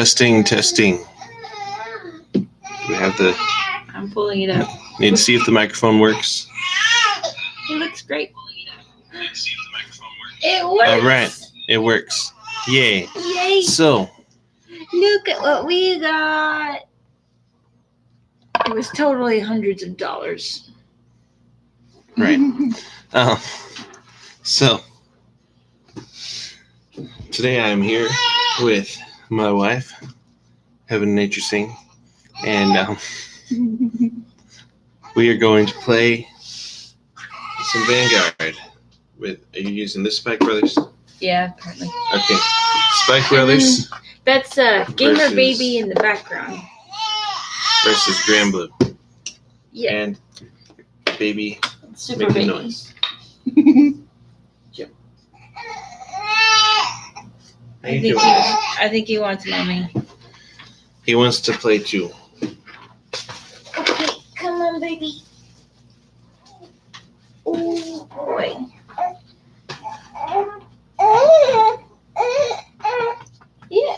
Testing, testing. We have the. I'm pulling it up. Need to see if the microphone works. It looks great. It works. All right, it works. Yay! Yay! So, Look at what we got. It was totally hundreds of dollars. right. So today I am here with my wife, Heaven and Nature Sing, and we are going to play some Vanguard. Are you using this Spike Brothers? Yeah, apparently. Okay, Spike Brothers. That's Gamer versus- Baby in the background. Versus Granblue. Yeah. And Baby Super making Baby. noise. Yep. How you doing? I think he wants mommy. He wants to play too. Okay, come on, baby. Oh boy. Yeah.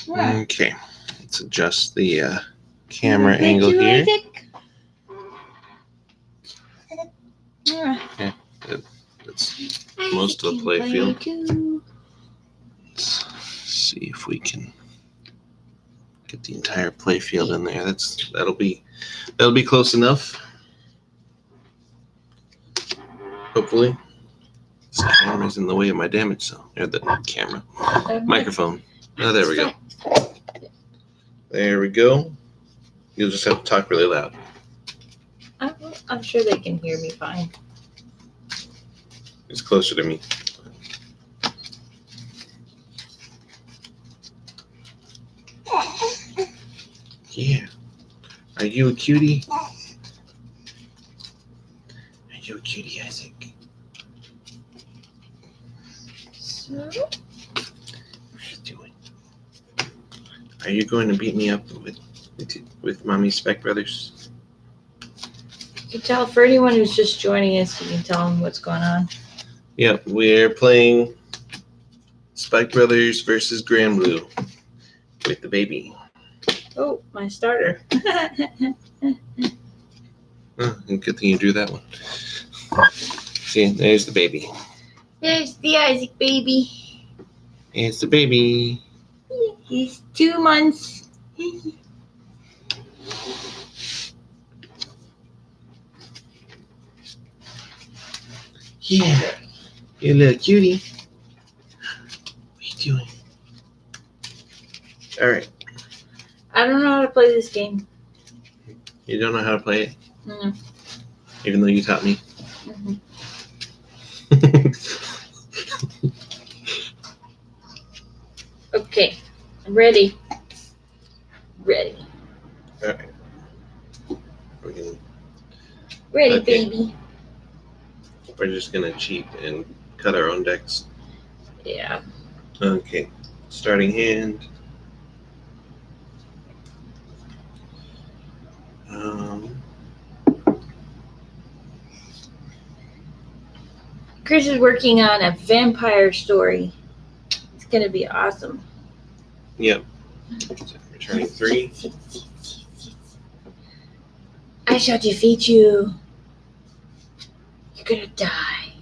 Right. Okay, let's adjust the camera angle here. Yeah. That's most of the play field. Let's see if we can get the entire play field in there. That'll be close enough. Hopefully. This camera's in the way of my damage zone. Or the camera. Microphone. Oh, there we go. There we go. You'll just have to talk really loud. I'm sure they can hear me fine. It's closer to me. Yeah. Are you a cutie? Are you a cutie, Isaac? So, What are you doing? Are you going to beat me up with Mommy Spec Brothers? you can tell for anyone who's just joining us, you can tell them what's going on. Yep, we're playing Spike Brothers versus Granblue with the baby. Oh, my starter. Oh, good thing you drew that one. See, there's the baby. There's the Isaac baby. It's the baby. He's 2 months. Yeah, you little cutie. What are you doing? All right. I don't know how to play this game. You don't know how to play it, Mm-hmm. even though you taught me. Mm-hmm. Okay, I'm ready. Ready. All right. Ready, Okay. baby. We're just gonna cheat and cut our own decks. Yeah. Okay. Starting hand. Chris is working on a vampire story. It's gonna be awesome. Yep. Returning 3. I shall defeat you. You're gonna die.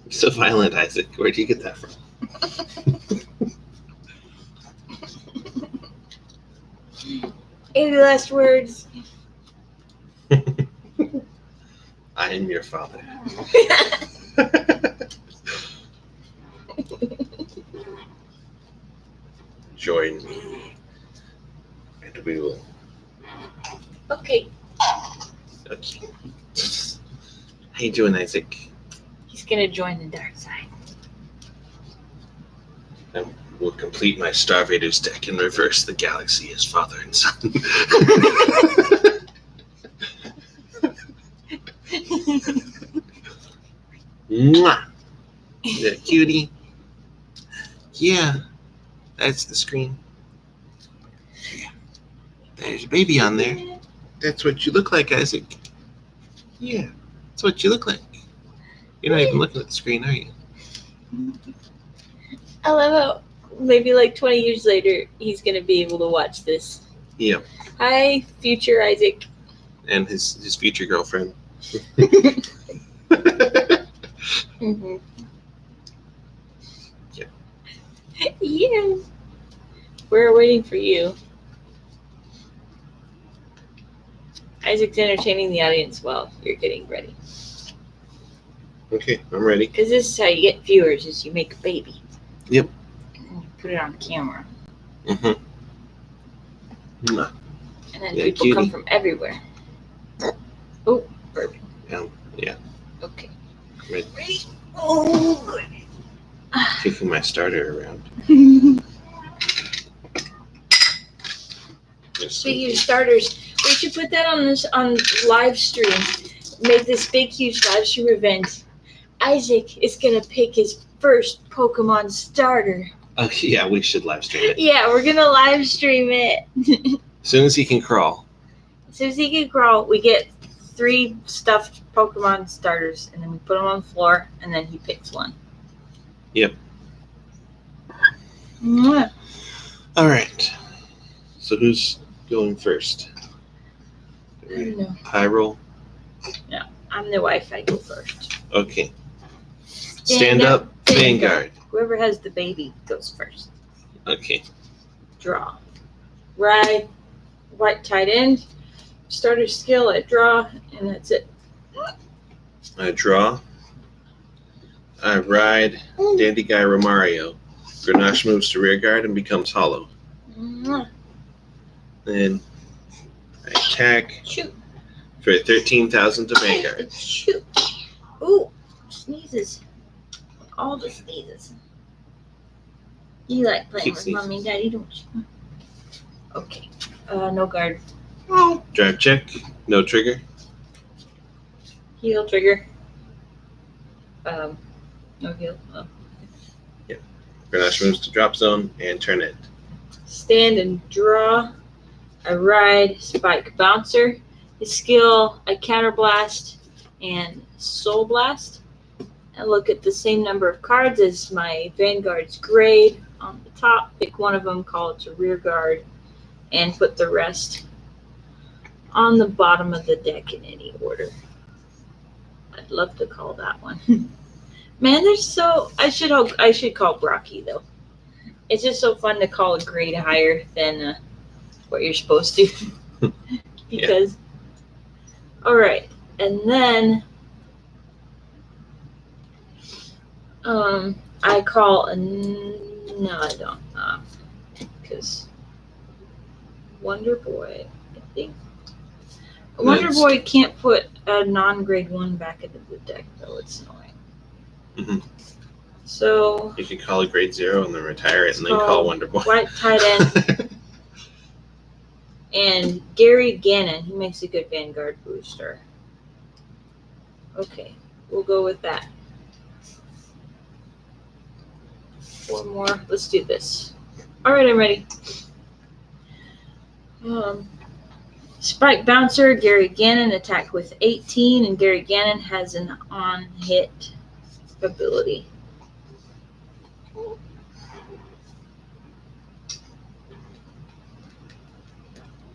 You're so violent, Isaac. Where'd you get that from? Any last words? I am your father. Join me, and we will. Okay. Okay. How you doing, Isaac? He's gonna join the dark side. I will complete my Star Raiders deck and reverse the galaxy as father and son. Mwah! The cutie. Yeah, that's the screen. Yeah. There's a baby on there. That's what you look like, Isaac. Yeah, that's what you look like. You're not even looking at the screen, are you? I love how maybe like 20 years later he's gonna be able to watch this. Yep. Hi, future Isaac. And his future girlfriend. Mm-hmm. Yeah. Yeah. We're waiting for you. Isaac's entertaining the audience while you're getting ready. Okay, I'm ready. Because this is how you get viewers, is you make a baby. Yep. And you put it on camera. Mm-hmm. And then Yeah, people cutie. come from everywhere. Oh, burp. Yeah. Okay. Ready. Ready? Oh, good. Kicking my starter around. Speaking of starters, we should put that on live stream. Make this big, huge live stream event. Isaac is gonna pick his first Pokemon starter. Okay, yeah, we should live stream it. Yeah, we're gonna live stream it. As soon as he can crawl. As soon as he can crawl, we get 3 stuffed Pokemon starters, and then we put them on the floor, and then he picks one. Yep. Mwah. All right. So who's going first? I don't know. Hyrule. I'm the wife. I go first. Okay. Stand up, Vanguard. Whoever has the baby goes first. Okay. Draw. Ride. White tight end. Starter skill at draw, and that's it. I draw. I ride. Dandy Guy Romario. Grenache moves to rear guard and becomes hollow. Mwah. Then I attack Shoot. for 13,000 to Vanguard. Shoot. Ooh. Sneezes. All the sneezes. You like playing Keep with sneezing. mommy and daddy, don't you? Okay. No guard. Drive check. No trigger. Heal trigger. No heal. Oh. Grenache moves to drop zone and turn it. Stand and draw. I ride Spike Bouncer. His skill, I Counterblast and Soul Blast. I look at the same number of cards as my Vanguard's grade on the top. Pick one of them, call it to rear guard, and put the rest on the bottom of the deck in any order. I'd love to call that one. Man, they're so. I should call Brocky though. It's just so fun to call a grade higher than what you're supposed to. Because, all right, and then I call no, I don't, because Wonder Boy, I think. Wonder Boy can't put a non-grade 1 back into the deck, though. It's annoying. Mhm. So You could call a grade 0 and then retire it and then Oh, call Wonder Boy. white tight end and Gary Gannon. He makes a good Vanguard booster. Okay, we'll go with that. One more. Let's do this. All right, I'm ready. Spike Bouncer, Gary Gannon, attack with 18, and Gary Gannon has an on-hit ability.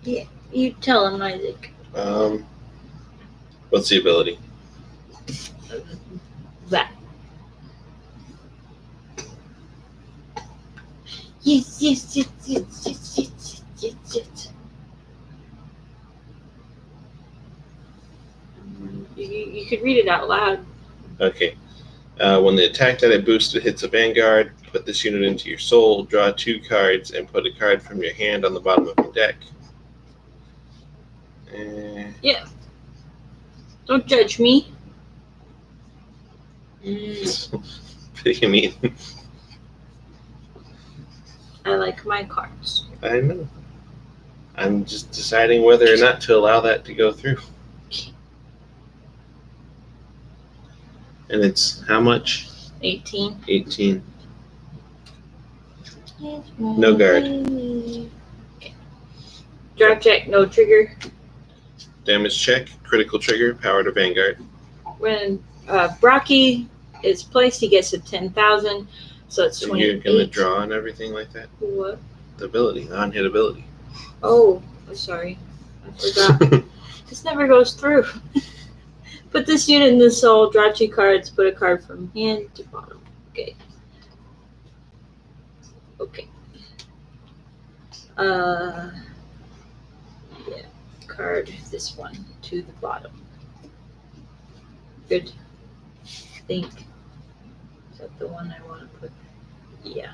Yeah, you tell him, Isaac. What's the ability? That. Yes. You could read it out loud. Okay. When the attack that it boosted hits a Vanguard, put this unit into your soul, draw 2 cards, and put a card from your hand on the bottom of your deck. Yeah. Don't judge me. What do you mean? I like my cards. I know. I'm just deciding whether or not to allow that to go through. And it's how much? 18. 18. No guard. Okay. Drive check, no trigger. Damage check, critical trigger, power to Vanguard. When Brocky is placed, he gets a 10,000. So it's So 28. you're gonna draw and everything like that? What? The ability, non-hit ability. Oh, I'm sorry. I forgot. This never goes through. Put this unit in the soul, draw 2 cards, put a card from hand to bottom. Okay. Okay. Yeah. Card this one to the bottom. Good. I think. Is that the one I want to put? Yeah.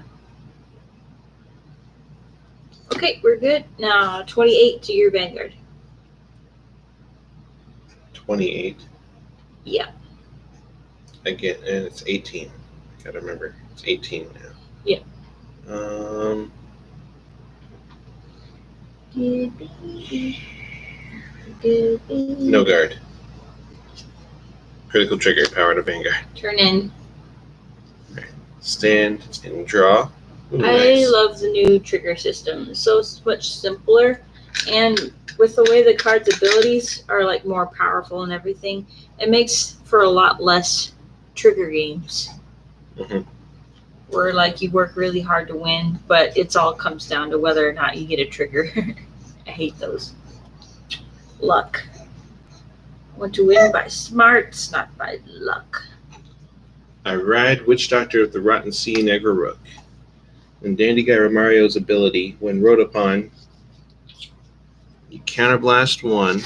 Okay, we're good. Now 28 to your Vanguard. 28. Yeah. Again, and it's 18. Gotta remember, it's 18 now. Yeah. No guard. Critical trigger, power to Vanguard. Turn in. Stand and draw. Ooh, I nice. love the new trigger system. It's so much simpler, and with the way the card's abilities are like more powerful and everything, it makes for a lot less trigger games. Mhm. Where like you work really hard to win, but it's all comes down to whether or not you get a trigger. I hate those. Luck. I want to win by smarts, not by luck. I ride Witch Doctor of the Rotten Sea Negra Rook. And Dandy Guy Romario's ability, when rode upon, you counterblast 1,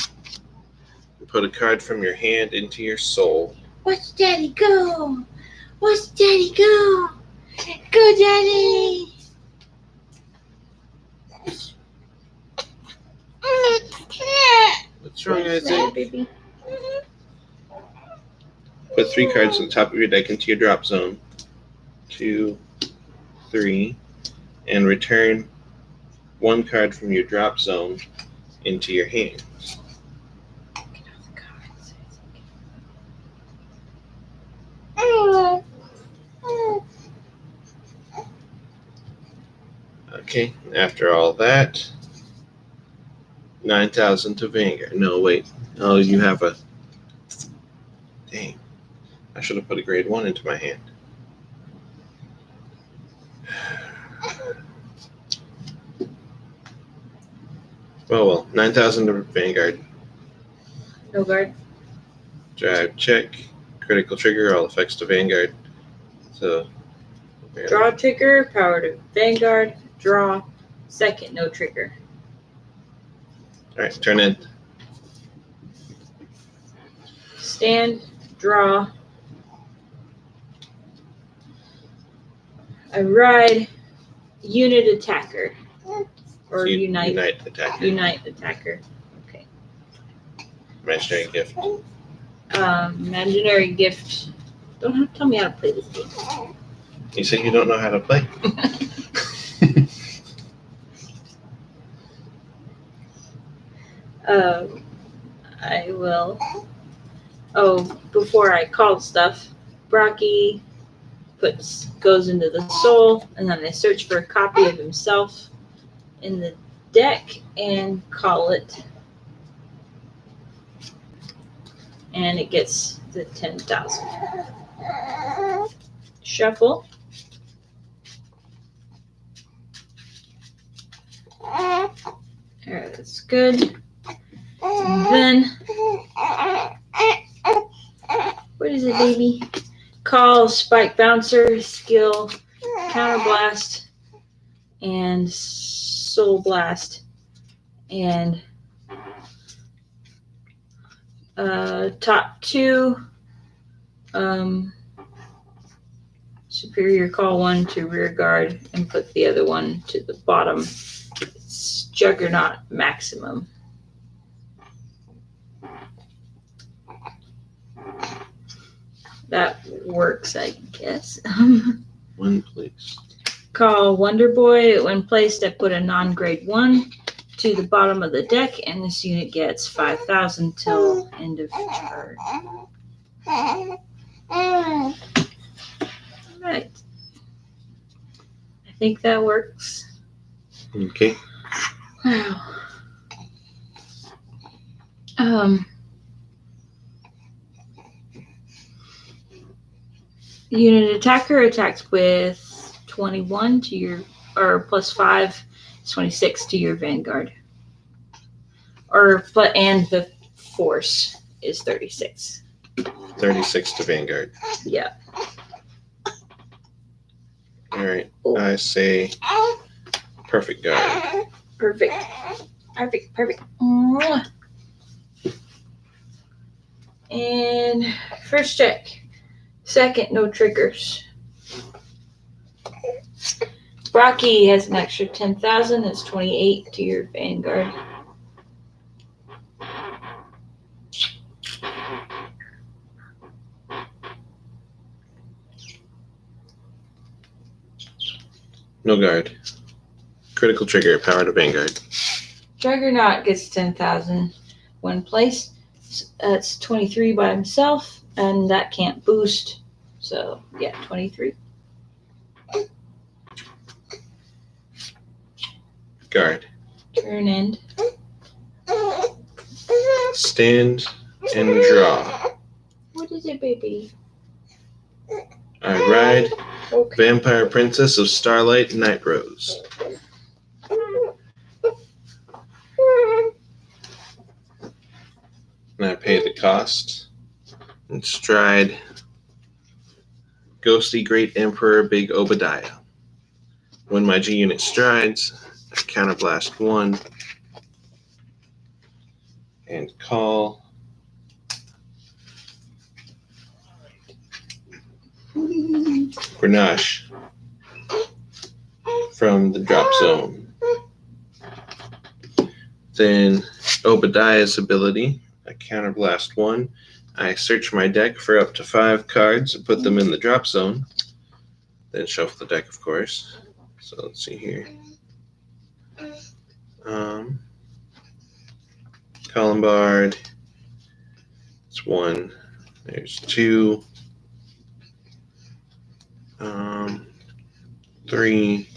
and put a card from your hand into your soul. Watch Daddy go! Watch Daddy go! Go, Daddy! What's wrong, What's Isaac? that, baby? Put 3 cards to the top of your deck into your drop zone. 2, 3, and return 1 card from your drop zone into your hand. Okay, after all that, 9,000 to Vanguard. No, wait. Oh, you have a... Dang. I should have put a grade 1 into my hand. Oh well, 9,000 to Vanguard. No guard. Drive, check. Critical trigger, all effects to Vanguard. So... Draw trigger, power to Vanguard, draw, second, no trigger. Alright, turn in. Stand, draw. I ride unit attacker. Or unite. Unite attacker. Unite attacker. Okay. Imaginary gift. Imaginary gift. Don't have to tell me how to play this game. You said you don't know how to play. I will. Oh, before I call stuff, Brocky goes into the soul, and then I search for a copy of himself in the deck and call it. And it gets the 10,000. Shuffle. Alright, that's good. And then, what is it, baby? Call, Spike Bouncer, Skill, Counterblast, and Soul Blast. And top 2, Superior Call 1 to Rear Guard and put the other one to the bottom. It's Juggernaut Maximum. That works, I guess. One, please. Call Wonder Boy. When placed, I put a non-grade 1 to the bottom of the deck, and this unit gets 5,000 till end of turn. Right. I think that works. Okay. Wow. Unit attacker attacks with 21 to your, or plus 5 is 26 to your Vanguard. And the force is 36. 36 to Vanguard. Yeah. All right. Oh. I say perfect guard. Perfect. Mwah. And first check. Second, no triggers. Brocky has an extra 10,000. That's 28 to your Vanguard. No guard. Critical trigger, power to Vanguard. Juggernaut gets 10,000. One place. That's 23 by himself, and that can't boost. So, yeah, 23. Guard. Turn end. Stand and draw. What is it, baby? I ride Okay. Vampire Princess of Starlight Night Rose. And I pay the cost. And stride Ghosty Great Emperor Big Obadiah. When my G unit strides, I counterblast 1 and call Grenache from the drop zone. Then Obadiah's ability, I counterblast 1. I search my deck for up to 5 cards and put them in the drop zone. Then shuffle the deck, of course. So let's see here. Columbard. It's 1. There's 2. 3.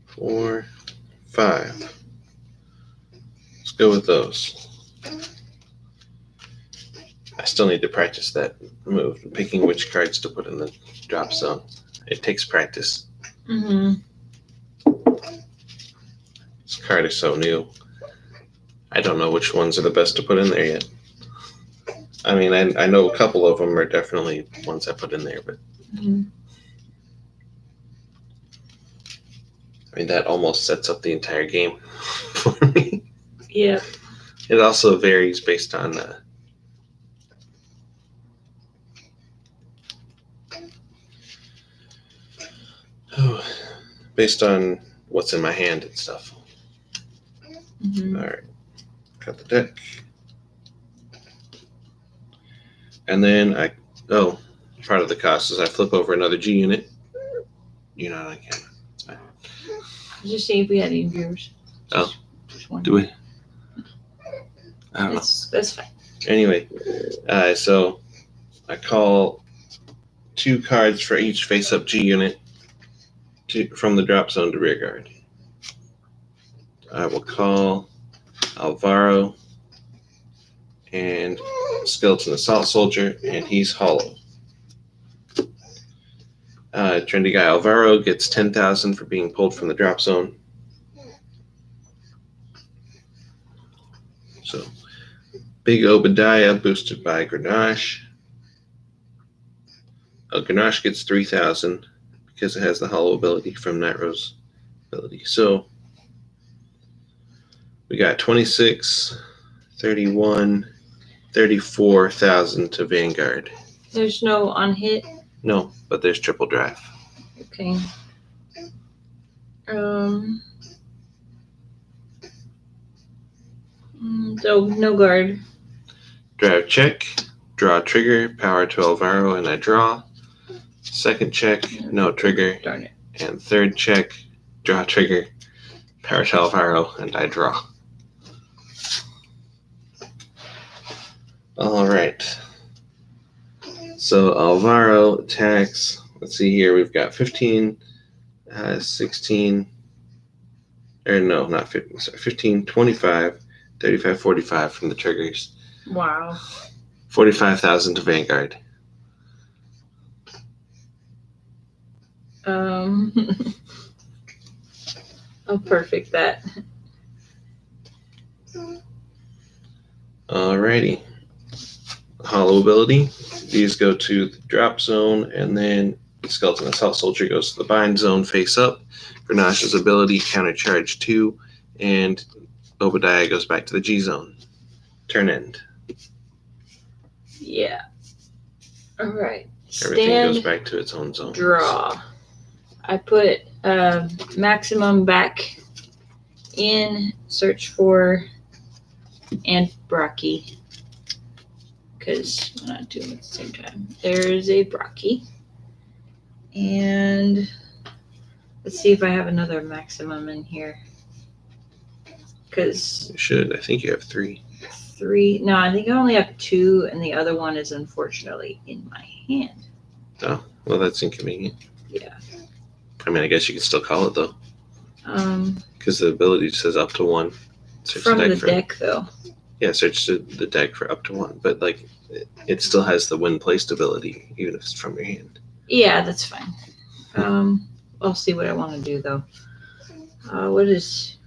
4, 5. Let's go with those. I still need to practice that move, picking which cards to put in the drop zone. It takes practice. Mm-hmm. This card is so new. I don't know which ones are the best to put in there yet. I mean, I know a couple of them are definitely ones I put in there, but Mm-hmm. I mean, that almost sets up the entire game for me. Yeah. It also varies based on based on what's in my hand and stuff. Mm-hmm. All right, cut the deck. And then part of the cost is I flip over another G unit. You're not on camera. It's fine. Just see if we had any viewers. Just one. Do we? I don't know. That's fine. Anyway, so I call 2 cards for each face-up G unit from the drop zone to rear guard. I will call Alvaro and Skeleton Assault Soldier, and he's hollow. Trendy guy Alvaro gets 10,000 for being pulled from the drop zone. So, Big Obadiah boosted by Grenache. Grenache gets 3,000 because it has the hollow ability from Night Rose ability. So, we got 26, 31, 34,000 to Vanguard. There's no on hit. No, but there's triple drive. Okay. So no guard. Drive check, draw trigger, power to Alvaro, and I draw. Second check, no trigger. Darn it. And third check, draw trigger, power to Alvaro, and I draw. All right. So Alvaro attacks. Let's see here. We've got 15, 16, or no, not 15, sorry, 15, 25, 3545 from the triggers. Wow. 45,000 to Vanguard. Oh, perfect that. Alrighty. Hollow ability. These go to the drop zone, and then the Skeleton Assault Soldier goes to the bind zone face up. Grenache's ability, countercharge 2, and Obadiah goes back to the G zone. Turn end. Yeah. All right. Everything Stand, goes back to its own zone. draw. I put maximum back in, search for, and Brocky. Because we're not doing it at the same time. There's a Brocky. And let's see if I have another maximum in here. Because You should. I think you have 3. 3. No, I think I only have 2, and the other one is unfortunately in my hand. Oh, well, that's inconvenient. Yeah. I mean, I guess you could still call it, though. Because the ability says up to 1. Search From the deck, though. Yeah, search the deck for up to 1. But, like, it still has the when placed ability, even if it's from your hand. Yeah, that's fine. I'll see what I want to do, though. What is...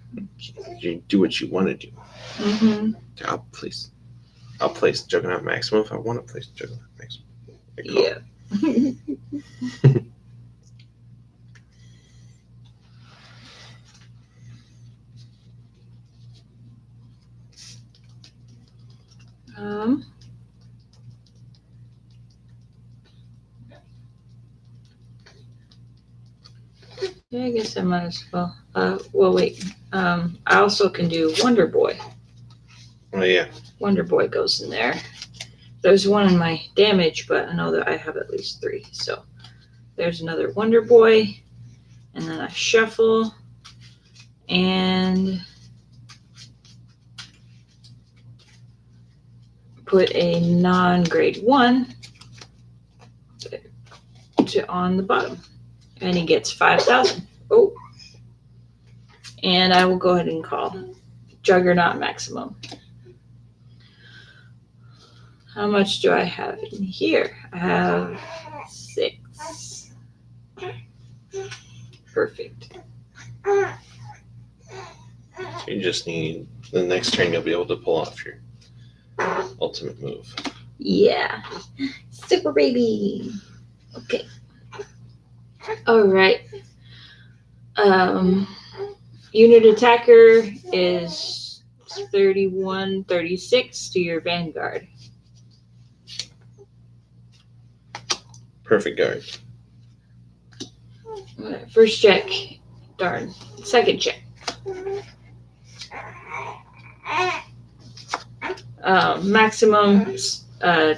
You do what you want to do. Mm-hmm. I'll place Juggernaut Maximum if I want to place Juggernaut Maximum. Yeah. Yeah, I guess I might as well. Well, wait. I also can do Wonder Boy. Oh, yeah. Wonder Boy goes in there. There's one in my damage, but I know that I have at least 3. So there's another Wonder Boy. And then I shuffle. And put a non-grade 1 on the bottom. And he gets 5,000. Oh. And I will go ahead and call Juggernaut Maximum. How much do I have in here? I have 6. Perfect. So you just need, the next turn you'll be able to pull off your ultimate move. Yeah. Super baby. Okay. All right. Unit attacker is 3136 to your Vanguard. Perfect guard. All right, first check. Darn. Second check. Maximum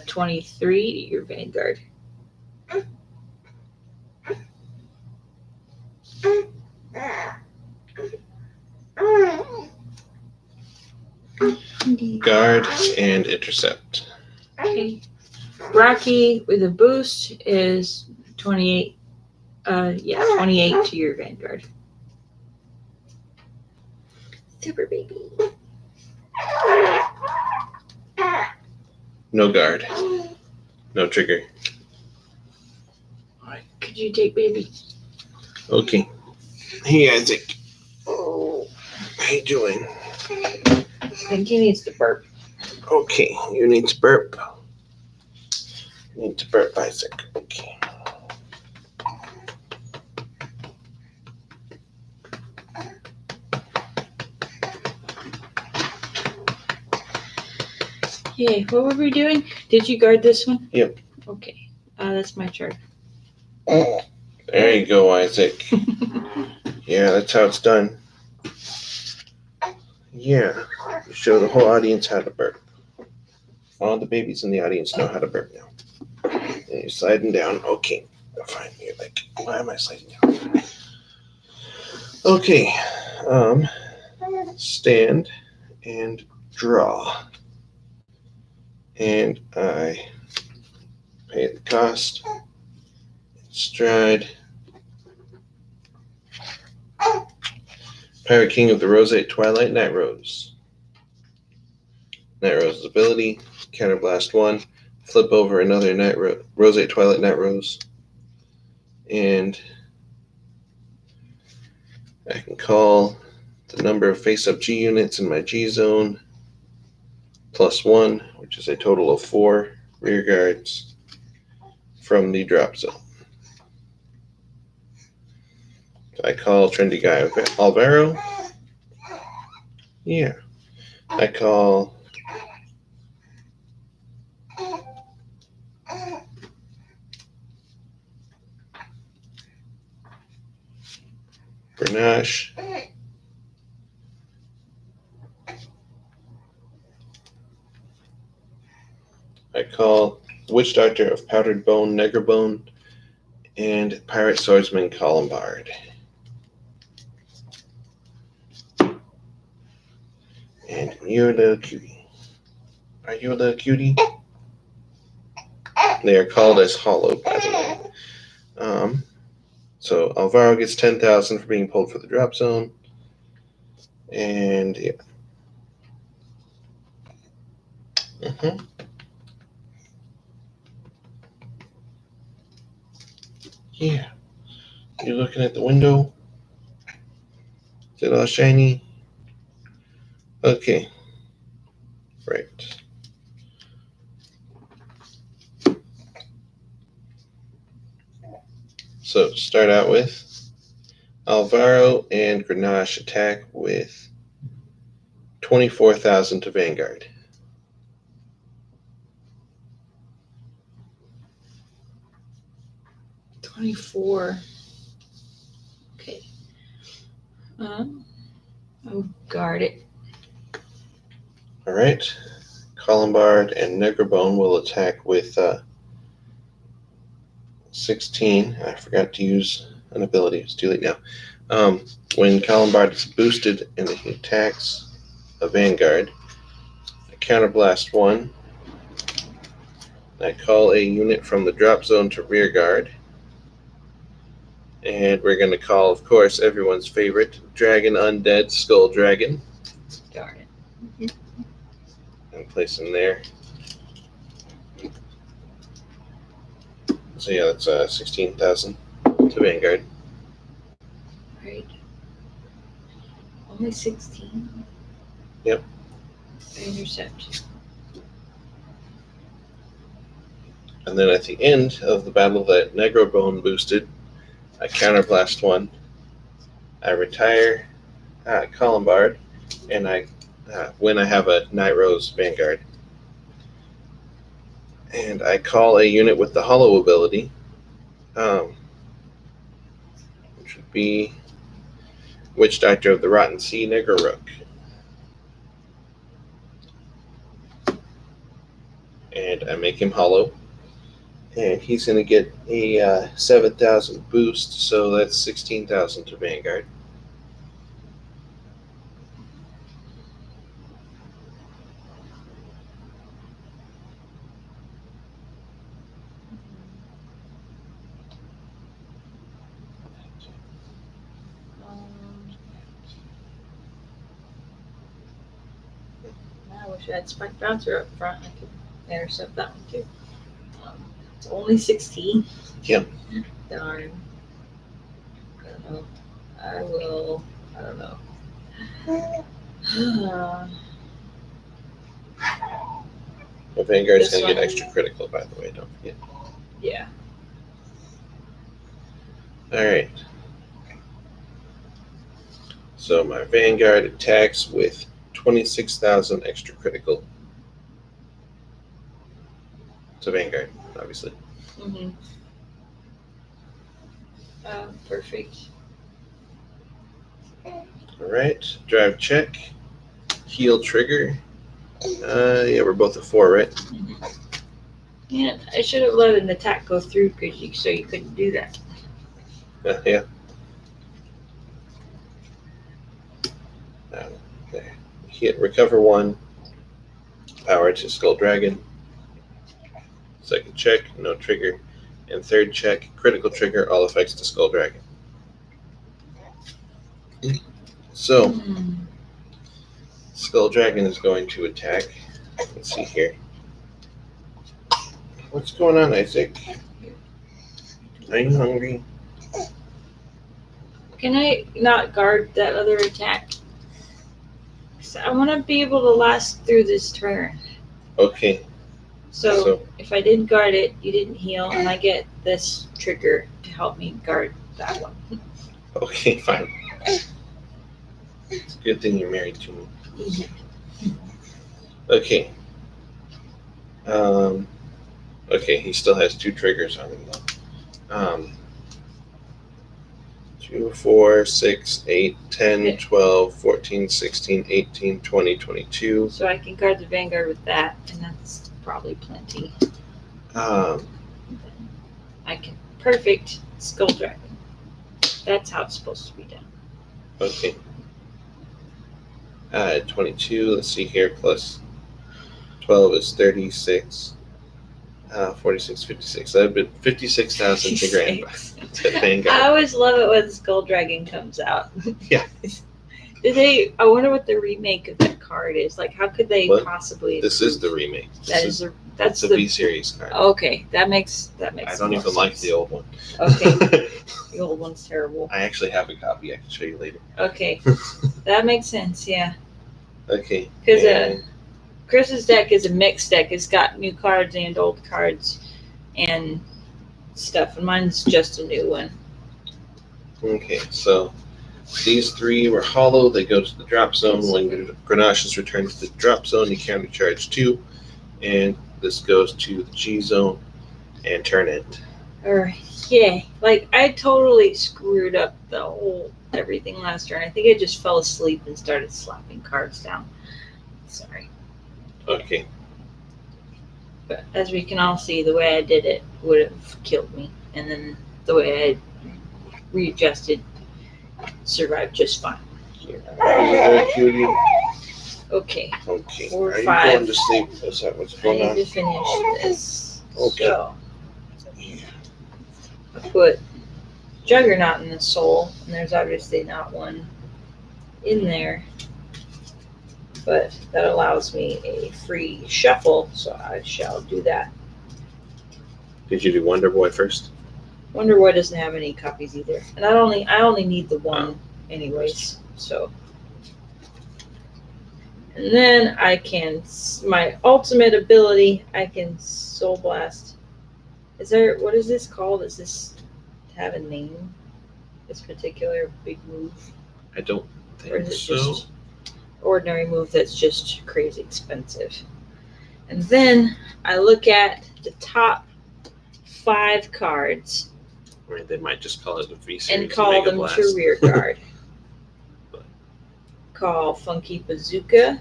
23 to your Vanguard. Guard and intercept. Okay. Rocky with a boost is 28. 28 to your Vanguard. Super baby. No guard. No trigger. All right, could you take baby? Okay. Hey, Isaac. Oh, how you doing? I think he needs to burp. Okay, you need to burp. You need to burp, Isaac. Okay. Okay, what were we doing? Did you guard this one? Yep. Okay, that's my turn. There you go, Isaac. Yeah, that's how it's done. Yeah, you show the whole audience how to burp. All the babies in the audience know how to burp now. And you're sliding down. Okay, fine. You're like, why am I sliding down? Okay, stand and draw. And I pay the cost. Stride. Pirate King of the Roseate Twilight Night Rose. Night Rose's ability, Counterblast 1, flip over another Roseate Twilight Night Rose, and I can call the number of face-up G units in my G zone +1, which is a total of 4 rear guards from the drop zone. I call Trendy Guy Alvaro. Yeah. I call Grenache. I call Witch Doctor of Powdered Bone, Negrabone, and Pirate Swordsman Columbard. And you're a little cutie. Are you a little cutie? They are called as hollow, by the way. So Alvaro gets 10,000 for being pulled for the drop zone. And yeah. Yeah. You're looking at the window. Is it all shiny? Okay. Right. So start out with Alvaro and Grenache attack with 24,000 to Vanguard. $24. Okay. I'll guard it. All right. Columbard and Negrabone will attack with 16. I forgot to use an ability. It's too late now. When Columbard is boosted and he attacks a Vanguard, I counterblast 1. I call a unit from the drop zone to rear guard. And we're going to call, of course, everyone's favorite, Dragon Undead Skull Dragon. Darn it. And place him there. So yeah, that's 16,000 to Vanguard. Right. Only 16? Yep. I intercept. And then at the end of the battle that Negrabone boosted, I counterblast 1. I retire Columbard, and when I have a Night Rose Vanguard. And I call a unit with the Hollow ability, which would be Witch Doctor of the Rotten Sea, Negrook. And I make him hollow. And he's going to get a 7,000 boost, so that's 16,000 to Vanguard. I wish I had Spike Bouncer up front. I could intercept that one too. It's only 16. Yep. Darn. I don't know. I don't know. The Vanguard's This going to get one. extra critical, by the way, don't forget. Yeah. Alright. So my Vanguard attacks with 26,000 extra critical to Vanguard, obviously. Mm-hmm. Perfect. Alright, drive check. Heal trigger. Yeah, we're both at 4, right? Mm-hmm. Yeah, I should have let an attack go through so you couldn't do that. Yeah. There. Hit recover 1. Power to Skull Dragon. Second check, no trigger. And third check, critical trigger, all effects to Skull Dragon. So, Skull Dragon is going to attack Let's see here. What's going on, Isaac? Are you hungry? Can I not guard that other attack? 'Cause I want to be able to last through this turn. Okay. So if I didn't guard it, you didn't heal, and I get this trigger to help me guard that one. Okay, fine. It's a good thing you're married to me. Okay. Okay, he still has 2 triggers on him though. 2, 4, 6, 8, 10, 12, 14, 16, 18, 20, 22. So I can guard the Vanguard with that, and that's probably plenty. I can perfect Skull Dragon. That's how it's supposed to be done. Okay. 22, let's see here, plus 12 is 36. 46, 56. That would be 56,000 to Granblue. To Vanguard. I always love it when Skull Dragon comes out. Yeah. I wonder what the remake of that card is. Like, how could they possibly? This is the remake. That's That's the V series card. Okay, that makes. I don't even like the old one. Okay, the old one's terrible. I actually have a copy. I can show you later. Okay, that makes sense. Yeah, Okay. because Chris's deck is a mixed deck. It's got new cards and old cards and stuff, and mine's just a new one. Okay, so these 3 were hollow. They go to the drop zone. When Grenache is returned to the drop zone, you countercharge 2, and this goes to the G zone and turn it. Alright, yeah. Like, I totally screwed up the whole everything last turn. I think I just fell asleep and started slapping cards down. Sorry. Okay. But as we can all see, the way I did it would have killed me. And then the way I readjusted survived just fine. Very cutie. Okay. Okay. 4, Are you 5. going to sleep? Is that what's I going need on? to finish this. Okay. So, I put Juggernaut in the soul, and there's obviously not one in there. But that allows me a free shuffle, so I shall do that. Did you do Wonder Boy first? Wonder Boy doesn't have any copies either, and I only need the one anyways. So, and then I can my ultimate ability. I can Soul Blast. What is this called? Does this have a name? This particular big move, I don't or think is it so. just ordinary move that's just crazy expensive? And then I look at the top 5 cards Or they might just call it the V series and call Mega them Blast. to rear guard. Call Funky Bazooka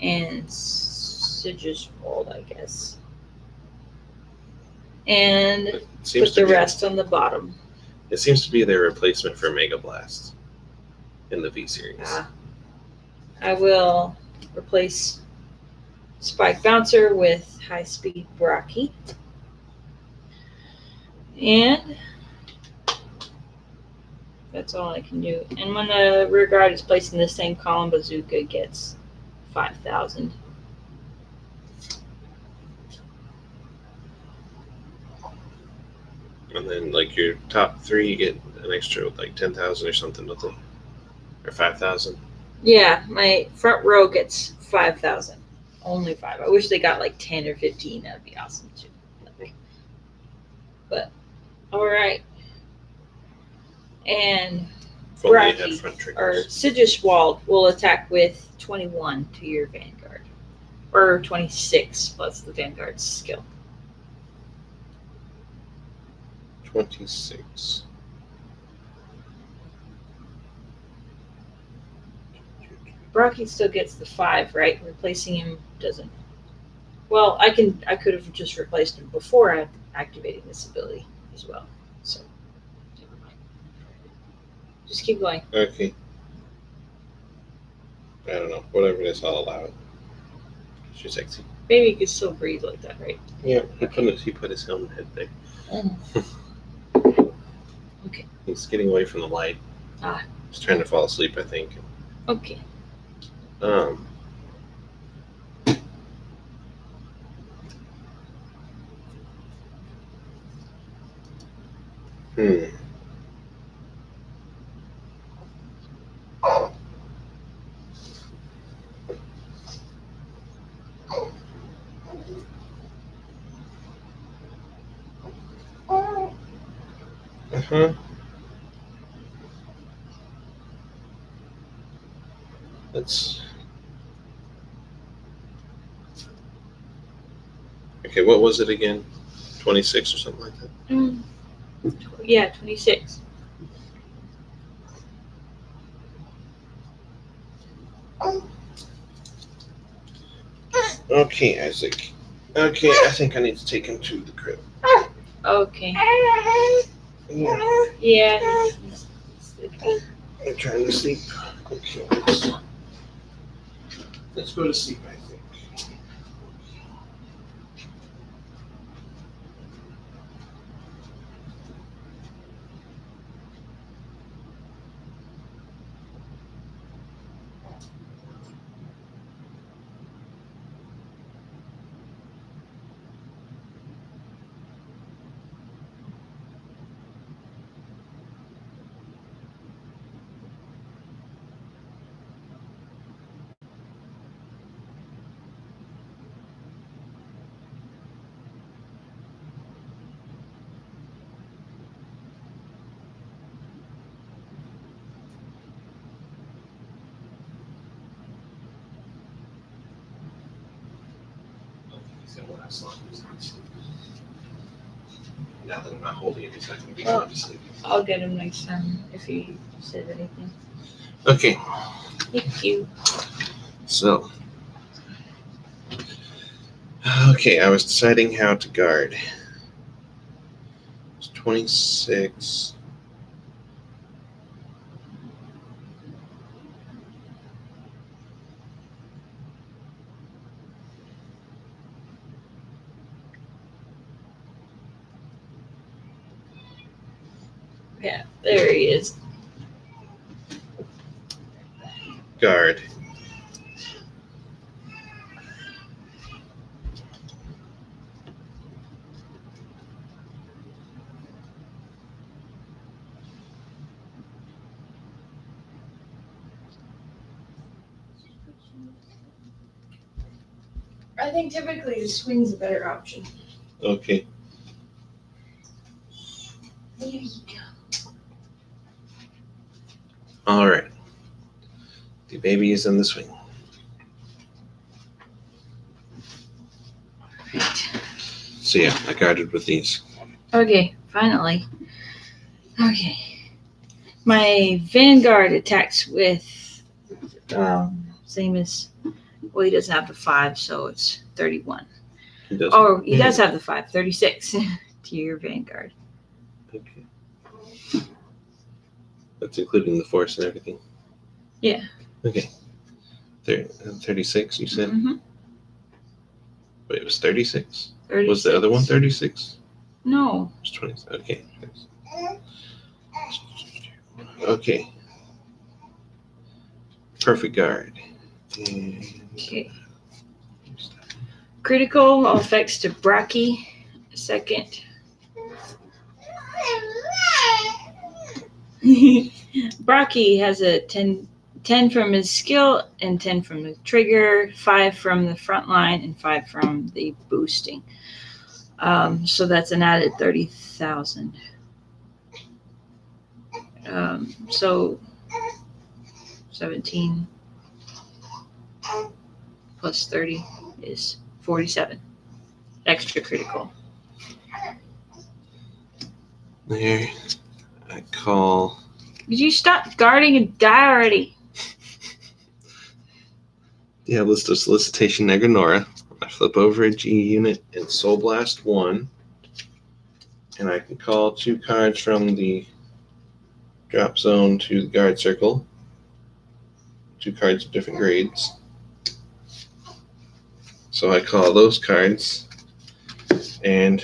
and Sigiswold, I guess. And It seems put to the be- rest on the bottom. It seems to be their replacement for Mega Blast in the V series. I will replace Spike Bouncer with High Speed Brocky. And that's all I can do. And when the rear guard is placed in the same column, Bazooka gets 5,000. And then, like, your top 3 get an extra, like, 10,000 or something, don't they? Or 5,000. Yeah, my front row gets 5,000. Only 5. I wish they got like 10 or 15. That'd be awesome too. But all right. And If only you had Bracky, front or triggers. Sigiswold will attack with 21 to your Vanguard, or 26 plus the Vanguard's skill. 26. Bracky still gets the 5, right? Replacing him doesn't. Well, I could have just replaced him before activating this ability as well. So never mind. Just keep going. Okay. I don't know. Whatever it is, I'll allow it. She's sexy. Maybe you could still breathe like that, right? Yeah, he put his helmet head there. Okay. He's getting away from the light. He's trying to fall asleep, I think. Okay. Uh-huh. Let's. Okay, what was it again? 26 or something like that? Yeah, 26. Okay, Isaac. Okay, I think I need to take him to the crib. Okay. Yeah, Yeah. I'm trying to sleep. Okay, let's go to sleep, I think. Now that I'm not holding him, he's not going to be going to sleep. I'll get him next time if he says anything. Okay, Thank you. so. Okay, I was deciding how to guard. It's 26. Yeah, there he is. Guard. I think typically the swing's a better option. Okay. There you go. All right. The baby is in the swing. So yeah, I guarded with these. Okay, finally. Okay. My Vanguard attacks with same as, well, he doesn't have the 5, so it's 31. He doesn't. Oh, he does have the 5, 36 to your Vanguard. Okay. That's including the force and everything. Yeah. Okay. 36, you said? Mm-hmm. Wait, it was 36? 36. Was the other one 36? No. It was 20. Okay. Okay. Perfect guard. And Okay. Critical effects to Braki. Second. Braki has a 10 from his skill and 10 from the trigger, 5 from the front line, and 5 from the boosting. So that's an added 30,000. So 17 plus 30 is 47. Extra critical. there, I call. Did you stop guarding and die already? Yeah, list of solicitation Neganora. I flip over a G unit and Soul Blast 1. And I can call 2 cards from the drop zone to the guard circle. 2 cards of different grades. So I call those cards and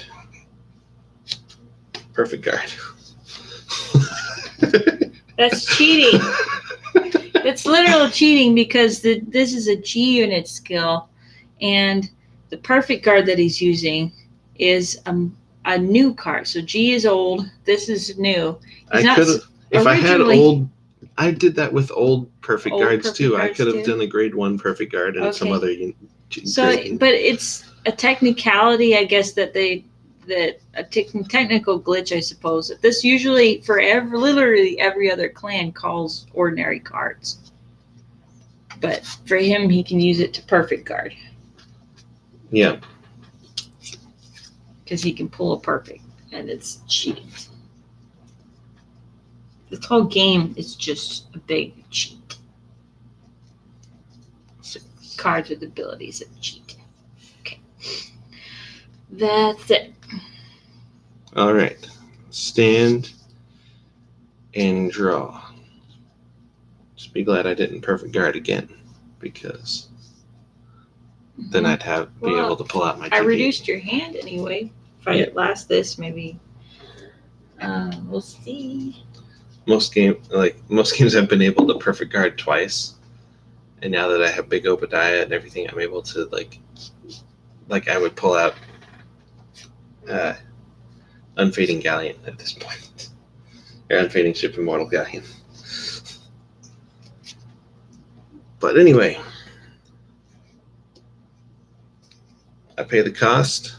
perfect guard. That's cheating. That's literal cheating because this is a G unit skill, and the perfect guard that he's using is a new card. So G is old. This is new. I not could have, if I had originally- old, I did that with old perfect Old guards perfect too. I guards could have too? done a grade 1 perfect guard and some Okay. other. So, but it's a technicality, I guess, that a technical glitch, I suppose. That this usually for literally every other clan calls ordinary cards, but for him, he can use it to perfect guard Yeah. because he can pull a perfect, and it's cheating. This whole game is just a big cheat. Cards with abilities that cheat. Okay. That's it. All right. Stand and draw. Just be glad I didn't perfect guard again, because then I'd be Well, able to pull out my I TV. reduced your hand anyway. If I Yeah. last this, maybe. We'll see. Most games I've been able to perfect guard twice, and now that I have Big Obadiah and everything, I'm able to like I would pull out Unfading Galleon at this point, or Unfading Ship Immortal Galleon. But anyway, I pay the cost,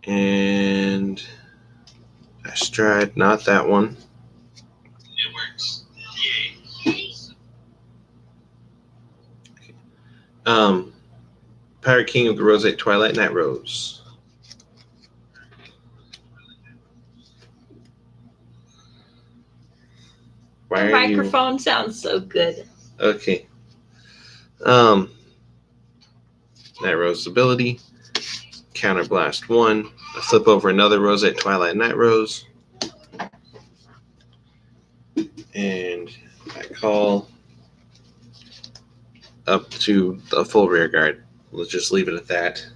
and I stride, not that one. It works. Yay. Pirate King of the Roseate Twilight Night Rose. Why The are you microphone sounds so good. okay? Night Rose's ability, Counterblast 1. I flip over another Roseate Twilight Night Rose, and I call up to the full rear guard. Let's just leave it at that.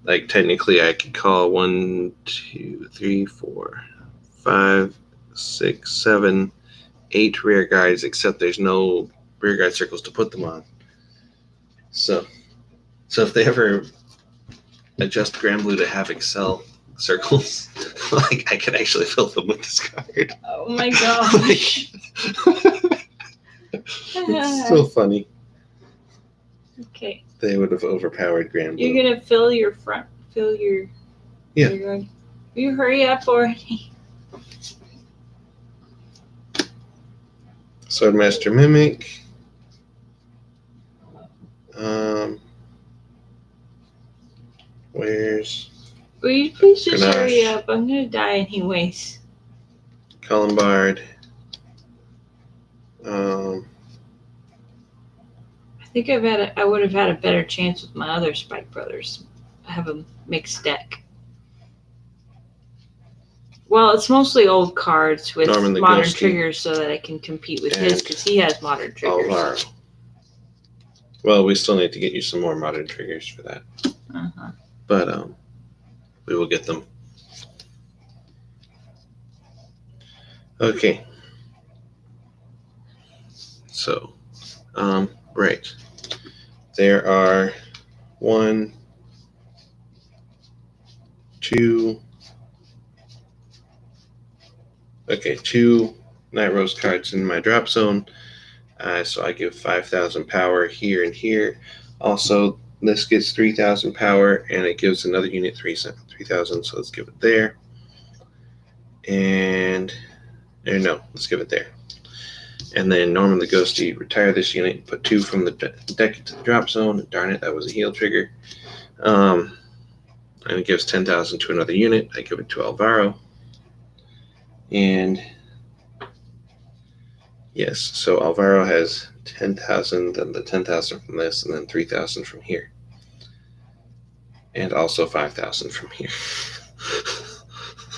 Like, technically, I could call 1, 2, 3, 4, 5, 6, 7, 8 rear guards, except there's no rear guard circles to put them on. So if they ever adjust Granblue to have Excel circles, like, I could actually fill them with this card. Oh my gosh. It's so funny. Okay. They would have overpowered Granblue. You're going to fill your Yeah. Will you hurry up already? Swordmaster Mimic. Where's Will you please just Ganache. hurry up? I'm going to die anyways. Columbard? I think I would have had a better chance with my other Spike Brothers. I have a mixed deck. Well, it's mostly old cards with Norman the modern Ghosty. triggers so that I can compete with his And because he has modern triggers. Alvaro. Well, we still need to get you some more modern triggers for that. Uh-huh. But we will get them. Okay. So, right. There are 1, 2. Okay, 2 Night Rose cards in my drop zone. So I give 5,000 power here and here. Also, this gets 3,000 power, and it gives another unit 3,000. So let's give it there. And no, let's give it there. And then Norman the Ghosty, retire this unit, put 2 from the deck into the drop zone. Darn it, that was a heal trigger. And it gives 10,000 to another unit. I give it to Alvaro. And yes, so Alvaro has 10,000, then the 10,000 from this, and then 3,000 from here. And also 5,000 from here.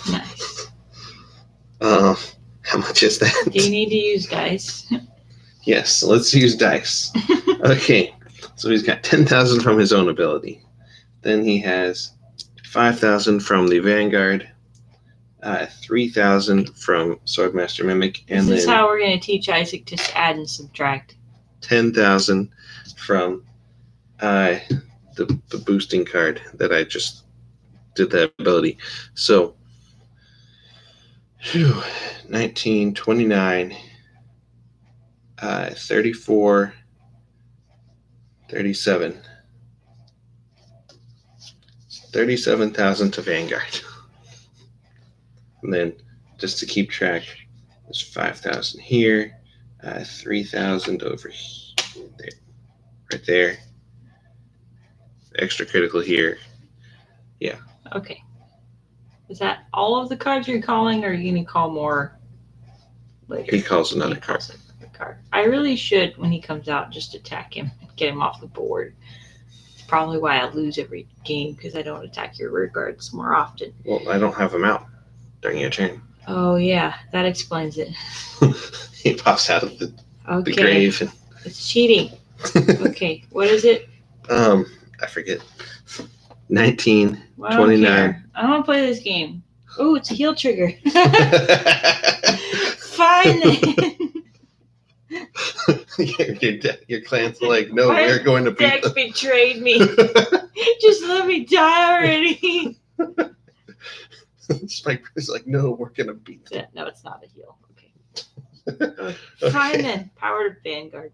Nice. How much is that? Do you need to use dice? Yes, let's use dice. Okay, so he's got 10,000 from his own ability. Then he has 5,000 from the Vanguard, 3,000 from Swordmaster Mimic, and This is then how we're going to teach Isaac to add and subtract. 10,000 from the boosting card that I just did that ability. So 19, 29, 34, 37. 37,000 to Vanguard. And then just to keep track, there's 5,000 here, 3,000 over here, there, right there. Extra critical here. Okay. Is that all of the cards you're calling, or are you going to call more later? He calls another He card. calls another card. I really should, when he comes out, just attack him and get him off the board. It's probably why I lose every game, because I don't attack your rear guards more often. Well, I don't have him out during your turn. Oh, yeah. That explains it. He pops out of the Okay. grave. And, It's cheating. Okay. What is it? I forget. 19. Well, I don't 29. care. I don't want to play this game. Oh, it's a heal trigger. Fine then. your clan's like, no, My we're going to beat Deck betrayed me. Just let me die already. Spike is like, no, we're going to beat them. No, it's not a heal. Okay. Fine then. Power to Vanguard.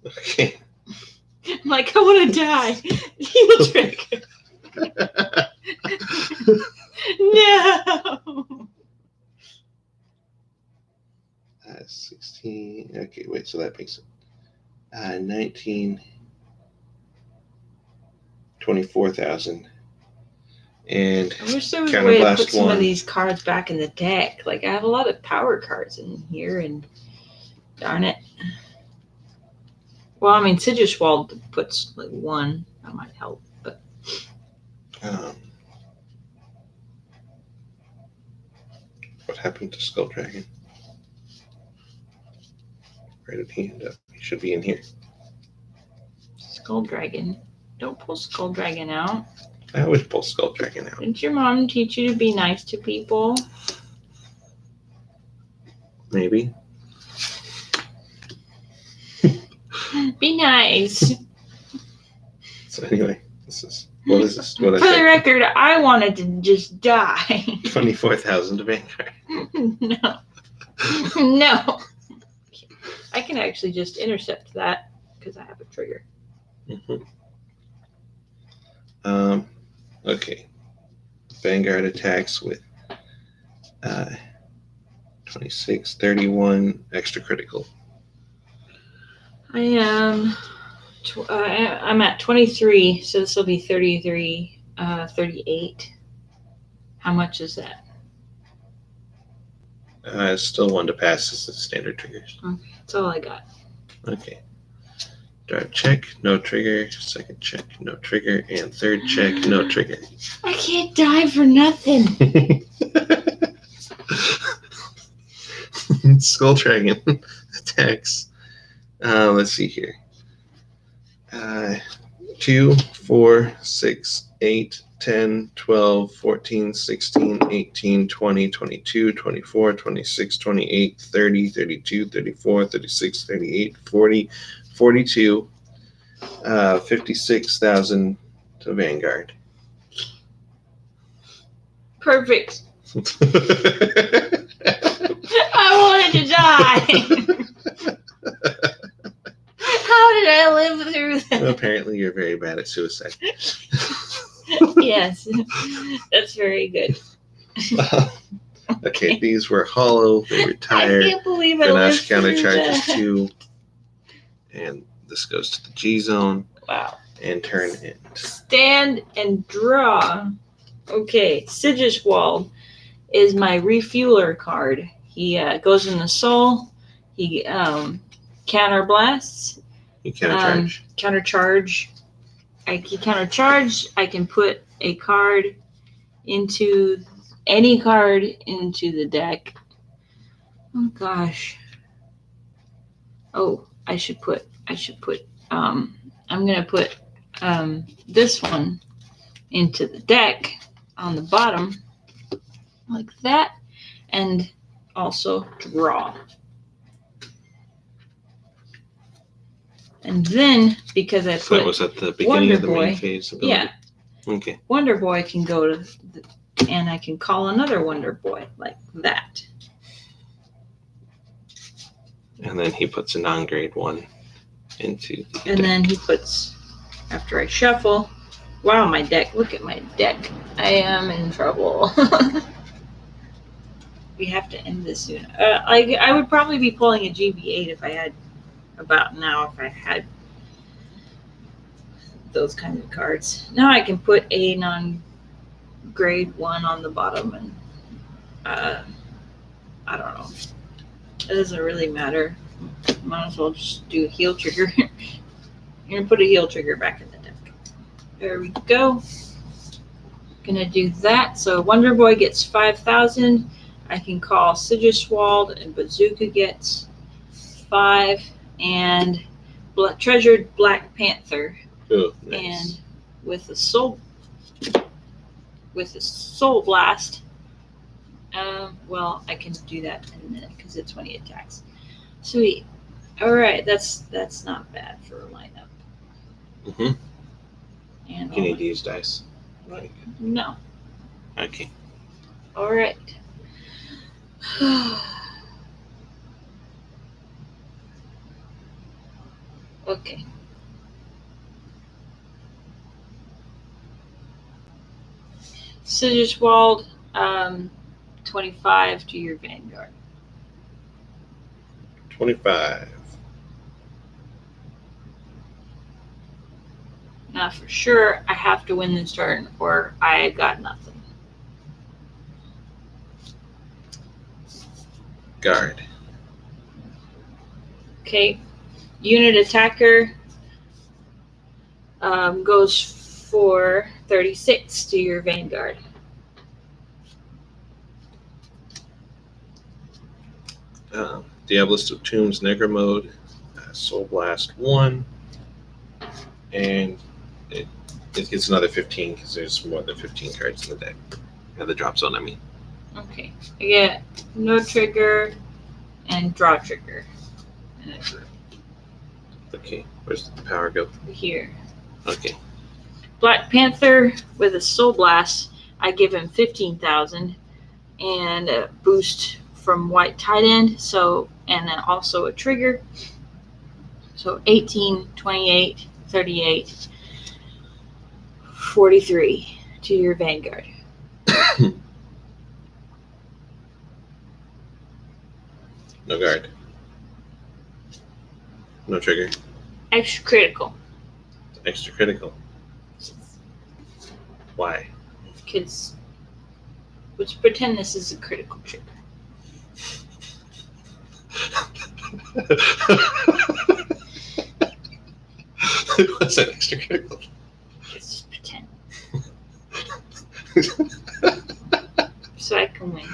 Okay. I'm like, I want to die. Heal trigger. No. 16. Okay, wait, so that makes it 19, 24,000. And I wish there was a way to Counterblast put some 1. of these cards back in the deck. Like, I have a lot of power cards in here, and darn it. Well, I mean, Sigilswald puts like 1. That might help, but what happened to Skull Dragon? Where did he end up? He should be in here. Skull Dragon. Don't pull Skull Dragon out. I always pull Skull Dragon out. Didn't your mom teach you to be nice to people? Maybe. Be nice. So anyway, what is this? What For I the said? record, I wanted to just die. 24,000 to Vanguard. No. No. I can actually just intercept that because I have a trigger. Okay. Vanguard attacks with 26, 31, extra critical. I am. I'm at 23, so this will be 33, 38. How much is that? It's still 1 to pass as the standard triggers. That's all I got. Okay. Drive check, no trigger. Second check, no trigger. And third check, no trigger. I can't die for nothing. Skull Dragon attacks. Let's see here. 2, 4, 6, 8, 10, 12, 14, 16, 18, 20, 22, 24, 26, 28, 30, 32, 34, 36, 38, 40, 42, 56,000 to Vanguard. Perfect. I wanted to die. How did I live through that? Apparently, you're very bad at suicide. Yes, that's very good. Okay, these were hollow. They I retired. can't believe I lived Grenache counter through charges that. 2. And this goes to the G zone Wow. and turn end. Stand and draw. Okay, Sigilswald is my refueler card. He goes in the soul. He counterblasts. You countercharge. Countercharge. He countercharge. I can put a card into any card into the deck. Oh gosh. Oh, I should put I'm gonna put this one into the deck on the bottom like that, and also draw. And then because I So that put was at the beginning of the Wonder main Boy. phase ability. yeah, Okay. Wonder Boy can go to, and I can call another Wonder Boy like that. And then he puts a non-grade 1 into the And deck. then he puts, after I shuffle, wow, my deck, look at my deck. I am in trouble. We have to end this soon. I would probably be pulling a GB8 if I had, about now, if I had those kinds of cards. Now I can put a non-grade 1 on the bottom, and I don't know. It doesn't really matter. Might as well just do a heal trigger. You're gonna put a heal trigger back in the deck. There we go. Gonna do that. So Wonder Boy gets 5,000. I can call Sigiswald, and Bazooka gets 5, and Treasured Black Panther. Oh, And nice. with a soul blast. Well, I can do that in a minute because it's when he attacks. Sweet. All right, that's not bad for a lineup. Mm-hmm. And You need to use dice. no. Okay. All right. Okay. Sigiswald, 25 to your Vanguard. 25. Now, for sure, I have to win this turn, or I got nothing. Guard. Okay. Unit attacker goes for 36 to your Vanguard. Diabolist of Tombs, Negro Mode, Soul Blast 1, and it gets another 15 because there's more than 15 cards in the deck. The drop zone, I mean. Okay. I get no trigger and draw trigger. And I drew Okay, where's the power go? here. Okay. Black Panther with a Soul Blast, I give him 15,000 and a boost from White Tight End, so, and then also a trigger. So 18, 28, 38, 43 to your Vanguard. No guard. No trigger. Extra critical, Extra critical. Why? because let's pretend this is a critical trigger. What's that extra critical? Let's just pretend. So I can win.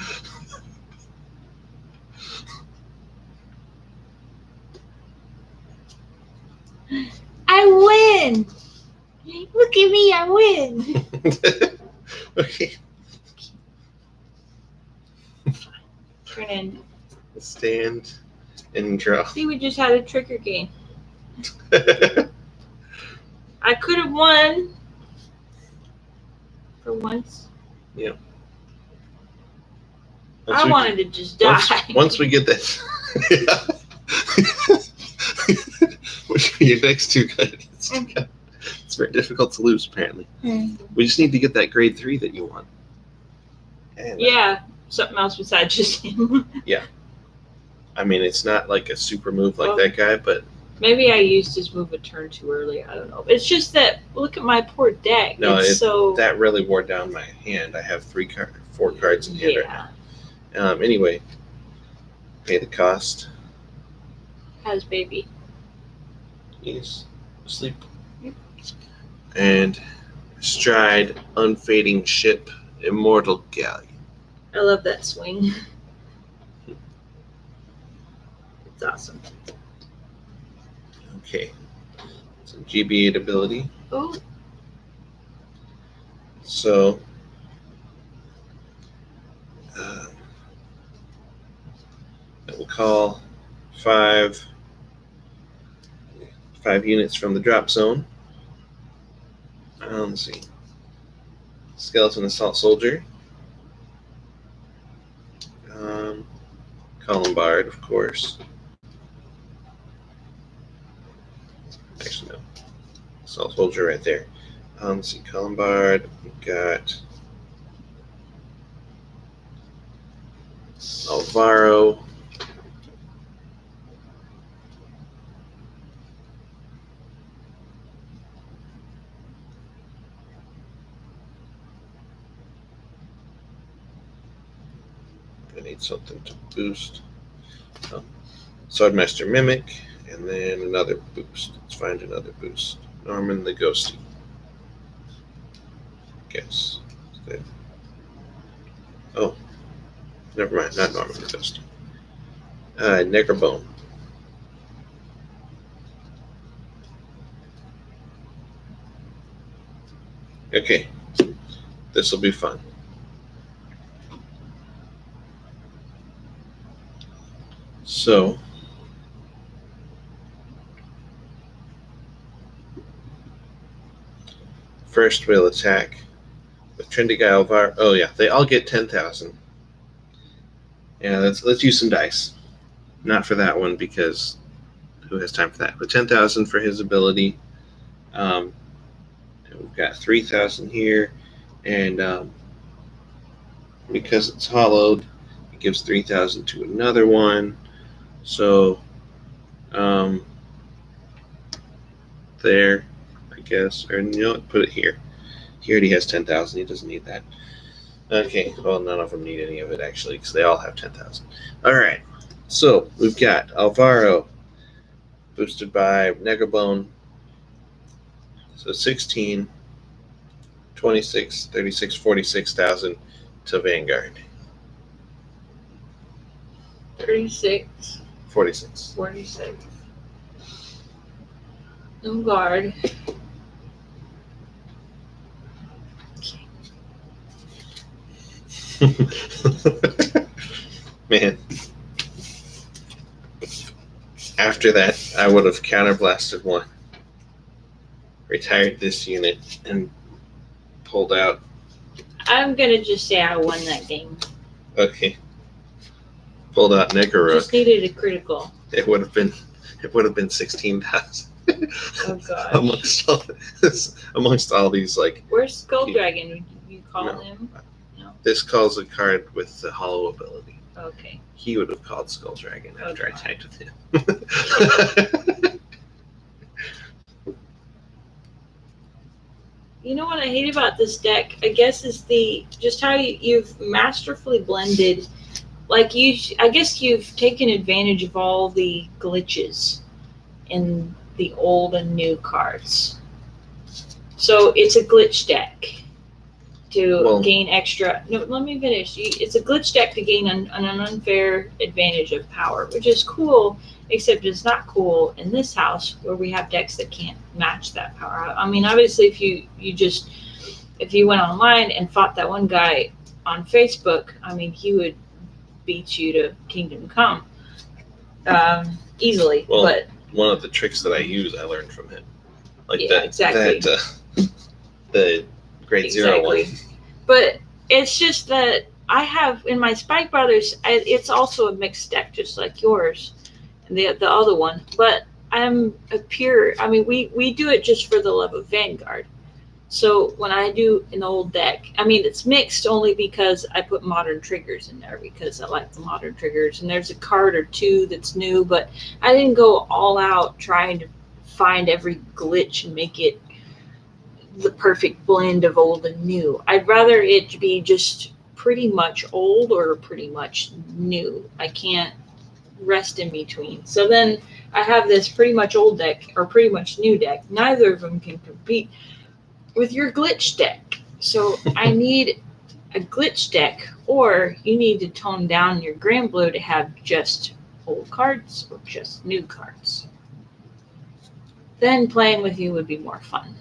I win! Look at me, I win! Okay. Turn in. Stand and draw. See, we just had a trigger game. I could have won for once. I wanted to just die. Once we get this. Which are your next two cards? Okay. It's very difficult to lose, apparently. Hmm. We just need to get that grade 3 that you want. And, Yeah, something else besides just him. I mean, it's not like a super move like Well, that guy, but Maybe I used his move a turn too early. I don't know. It's just that look at my poor deck. No, so that really wore down my hand. I have 4 cards in hand right yeah. now. Anyway, pay the cost. Has baby. He's asleep. Yep. And stride, unfading ship, immortal galleon. I love that swing. It's awesome. Okay. Some GB8 ability. Oh, So, that will call 5 units from the drop zone. Let's see. Skeleton Assault Soldier. Columbard, of course. Actually, no. Assault Soldier right there. Let's see, Columbard. We've got Alvaro. I need something to boost. Swordmaster Mimic, and then another boost. Let's find another boost. Norman the Ghosty. Guess. Oh, never mind. Not Norman the Ghosty. Necrobone. Okay, this will be fun. So, first we'll attack with Trendigai Alvar. Oh yeah, they all get 10,000. Yeah, let's use some dice. Not for that one because who has time for that? But 10,000 for his ability. And we've got 3,000 here, and because it's hollowed, it gives 3,000 to another one. So, there, I guess, or you know what, put it here. He already has 10,000. He doesn't need that. Okay, well, none of them need any of it actually, because they all have 10,000. All right, so we've got Alvaro boosted by Necrobone. So 16, 26, 36, 46,000 to Vanguard. 36. 46. 46. No guard. Man. After that, I would have counterblasted one. Retired this unit and pulled out. I'm gonna just say I won that game. Okay. Pulled out Necro. Just needed a critical. It would have been 16,000. Oh god. amongst all these, like, Where's Skull Dragon? Would you call No. him? No. this calls a card with the hollow ability. Okay. He would have called Skull Dragon after I God. tagged with him. You know what I hate about this deck? I guess is just how you've masterfully blended. Like I guess you've taken advantage of all the glitches in the old and new cards. So it's a glitch deck to gain extra. No, let me finish. It's a glitch deck to gain an unfair advantage of power, which is cool. Except it's not cool in this house where we have decks that can't match that power. I mean, obviously, if you went online and fought that one guy on Facebook, I mean, he would beat you to Kingdom Come easily. Well, but one of the tricks that I use, I learned from him. Like yeah, that, exactly. The Great Zero one. But it's just that I have in my Spike Brothers, it's also a mixed deck, just like yours. The other one, but I'm a pure. I mean, we do it just for the love of Vanguard. So when I do an old deck, I mean it's mixed only because I put modern triggers in there because I like the modern triggers, and there's a card or two that's new, but I didn't go all out trying to find every glitch and make it the perfect blend of old and new. I'd rather it be just pretty much old or pretty much new. I can't rest in between. So then I have this pretty much old deck or pretty much new deck. Neither of them can compete with your glitch deck. So I need a glitch deck, or you need to tone down your Granblue to have just old cards or just new cards. Then playing with you would be more fun.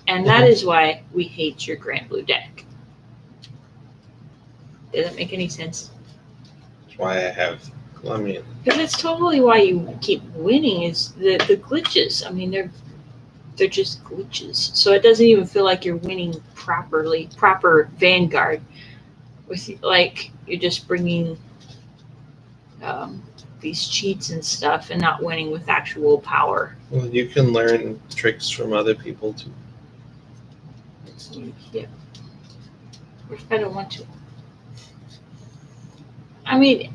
And that is why we hate your Granblue deck. Does that make any sense? That's why I have. Well, I mean, Because that's totally why you keep winning is the glitches. I mean, they're just glitches. So it doesn't even feel like you're winning proper Vanguard. With like you're just bringing these cheats and stuff and not winning with actual power. Well, you can learn tricks from other people too. Yeah. I don't want to. I mean,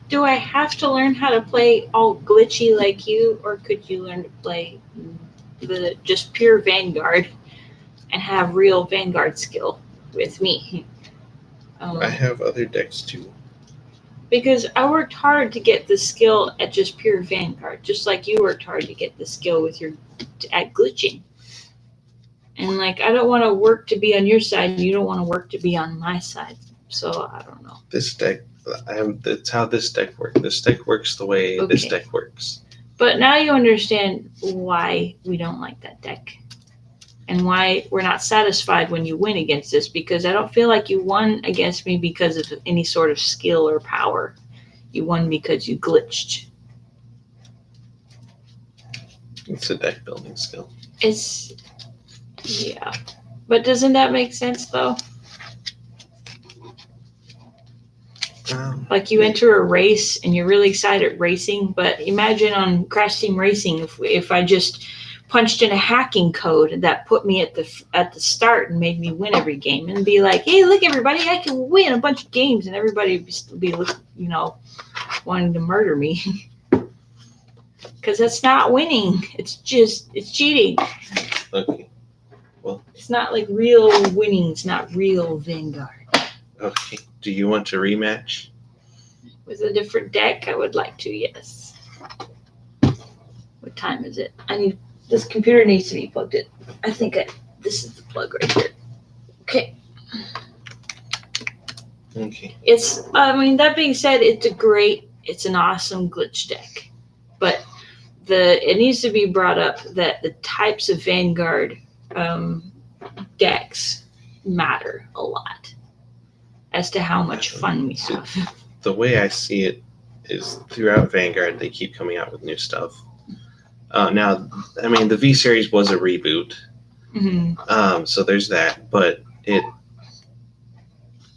do I have to learn how to play all glitchy like you, or could you learn to play the just pure Vanguard and have real Vanguard skill with me? I have other decks too. Because I worked hard to get the skill at just pure Vanguard, just like you worked hard to get the skill with at glitching. And like, I don't want to work to be on your side, and you don't want to work to be on my side. So I don't know. This deck, that's how this deck works. This deck works the way this Okay. deck works. But now you understand why we don't like that deck. And why we're not satisfied when you win against us, because I don't feel like you won against me because of any sort of skill or power. You won because you glitched. It's a deck building skill. Yeah. But doesn't that make sense though? Like you enter a race and you're really excited at racing, but imagine on Crash Team Racing if I just punched in a hacking code that put me at the start and made me win every game and be like, hey, look everybody, I can win a bunch of games, and everybody would be wanting to murder me. Because that's not winning. It's cheating. Okay. It's not like real winning. It's not real Vanguard. Okay. Do you want to rematch? With a different deck, I would like to, yes. What time is it? This computer needs to be plugged in. I think this is the plug right here. Okay. Okay. That being said, it's an awesome glitch deck. But it needs to be brought up that the types of Vanguard decks matter a lot as to how much fun we have. The way I see it is throughout Vanguard, they keep coming out with new stuff. Now, I mean, the V series was a reboot, so there's that. But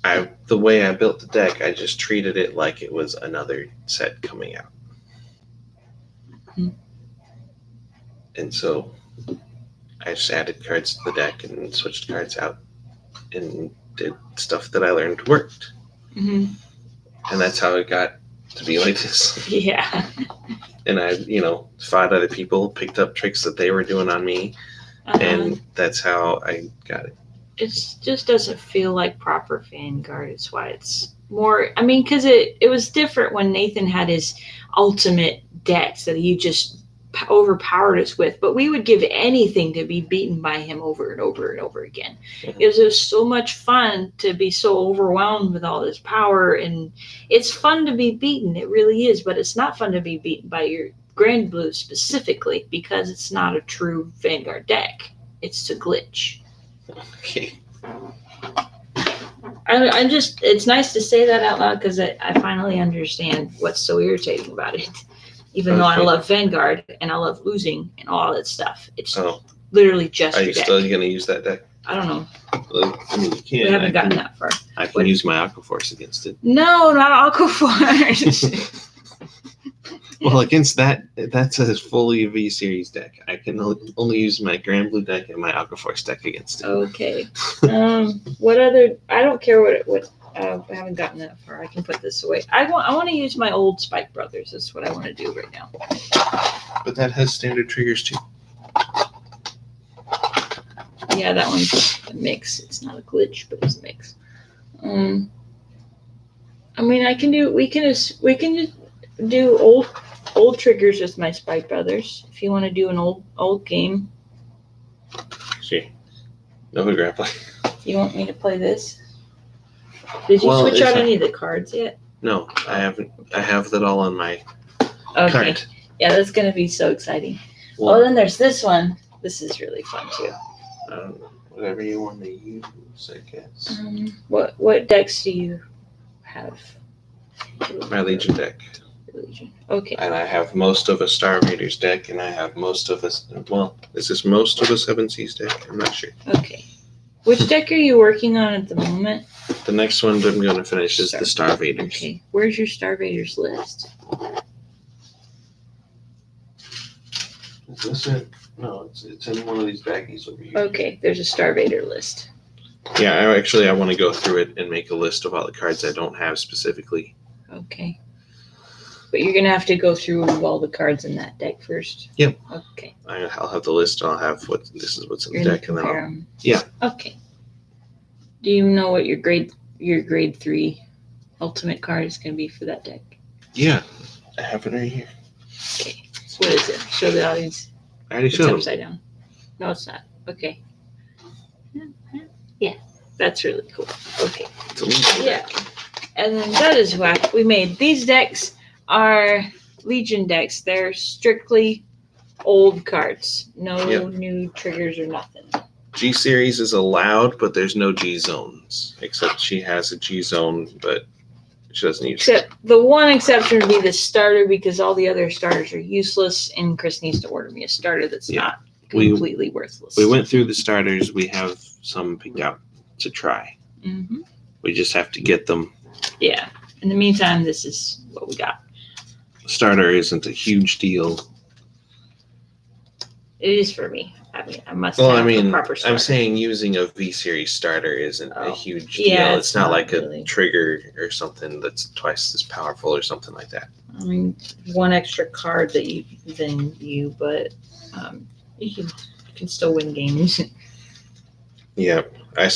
the way I built the deck, I just treated it like it was another set coming out, and so I just added cards to the deck and switched cards out and did stuff that I learned worked, and that's how it got to be like this. Yeah. And I, fought other people, picked up tricks that they were doing on me, and that's how I got it. It just doesn't feel like proper Vanguard. It's why it's more. I mean, because it was different when Nathan had his ultimate decks that he just overpowered us with. But we would give anything to be beaten by him over and over and over again. It was just so much fun to be so overwhelmed with all this power, and it's fun to be beaten. It really is. But it's not fun to be beaten by your Granblue specifically, because it's not a true Vanguard deck. It's a glitch. Okay. It's nice to say that out loud, because I finally understand what's so irritating about it. Even though I love Vanguard and I love losing and all that stuff. It's literally just Are your you deck. still going to use that deck? I don't know. Well, I mean, you can. We haven't gotten that far. I can use my Aqua Force against it. No, not Aquaforce. Well, against that's a fully V series deck. I can only use my Granblue deck and my Aqua Force deck against it. Okay. What other? I don't care what. I haven't gotten that far. I can put this away. I want to use my old Spike Brothers. That's what I want to do right now. But that has standard triggers too. Yeah, that one's a mix. It's not a glitch, but it's a mix. I mean, we can just do old triggers with my Spike Brothers. If you want to do an old game. See, no grappling. You want me to play this? Did you switch out any of the cards yet? No, I haven't. I have that all on my Okay. card. Yeah, that's gonna be so exciting. Well, then there's this one. This is really fun too. Whatever you want to use, I guess. What decks do you have? My Legion deck. Legion. Okay. And I have most of a Star Raiders deck, and I have most of us. Well, is this most of a Seven Seas deck? I'm not sure. Okay. Which deck are you working on at the moment? The next one that I'm going to finish is the Star Raiders. Okay. Where's your Star Raiders list? Is this it? No, it's in one of these baggies over here. Okay, there's a Star Raider list. Yeah, I want to go through it and make a list of all the cards I don't have specifically. Okay. But you're gonna have to go through all the cards in that deck first. Yep. Okay. I'll have the list. I'll have this is what's in You're the gonna deck, and then compare I'll, 'em. Yeah. Okay. Do you know what your grade 3 ultimate card is gonna be for that deck? yeah, I have it right here. Okay. What is it? Show the audience. I already It's showed them. upside down. No, it's not. Okay. Yeah, that's really cool. Okay. It's a Legion Yeah. deck. And then that is what we made. These decks are Legion decks. They're strictly old cards. No Yep. new triggers or nothing. G series is allowed, but there's no G zones. Except she has a G zone, but she doesn't use it. Except the one exception would be the starter because all the other starters are useless and Chris needs to order me a starter that's Yeah. not We- completely worthless. We went through the starters. We have some picked out to try. Hmm. We just have to get them. Yeah. In the meantime, this is what we got. Starter isn't a huge deal. It is for me. I mean, I must Well, have I mean, a proper starter. I'm saying using a V series starter isn't a Oh. huge deal. Yeah, it's not like really. a trigger or something that's twice as powerful or something like that. I mean, one extra card that than you, but you can still win games. Yeah, I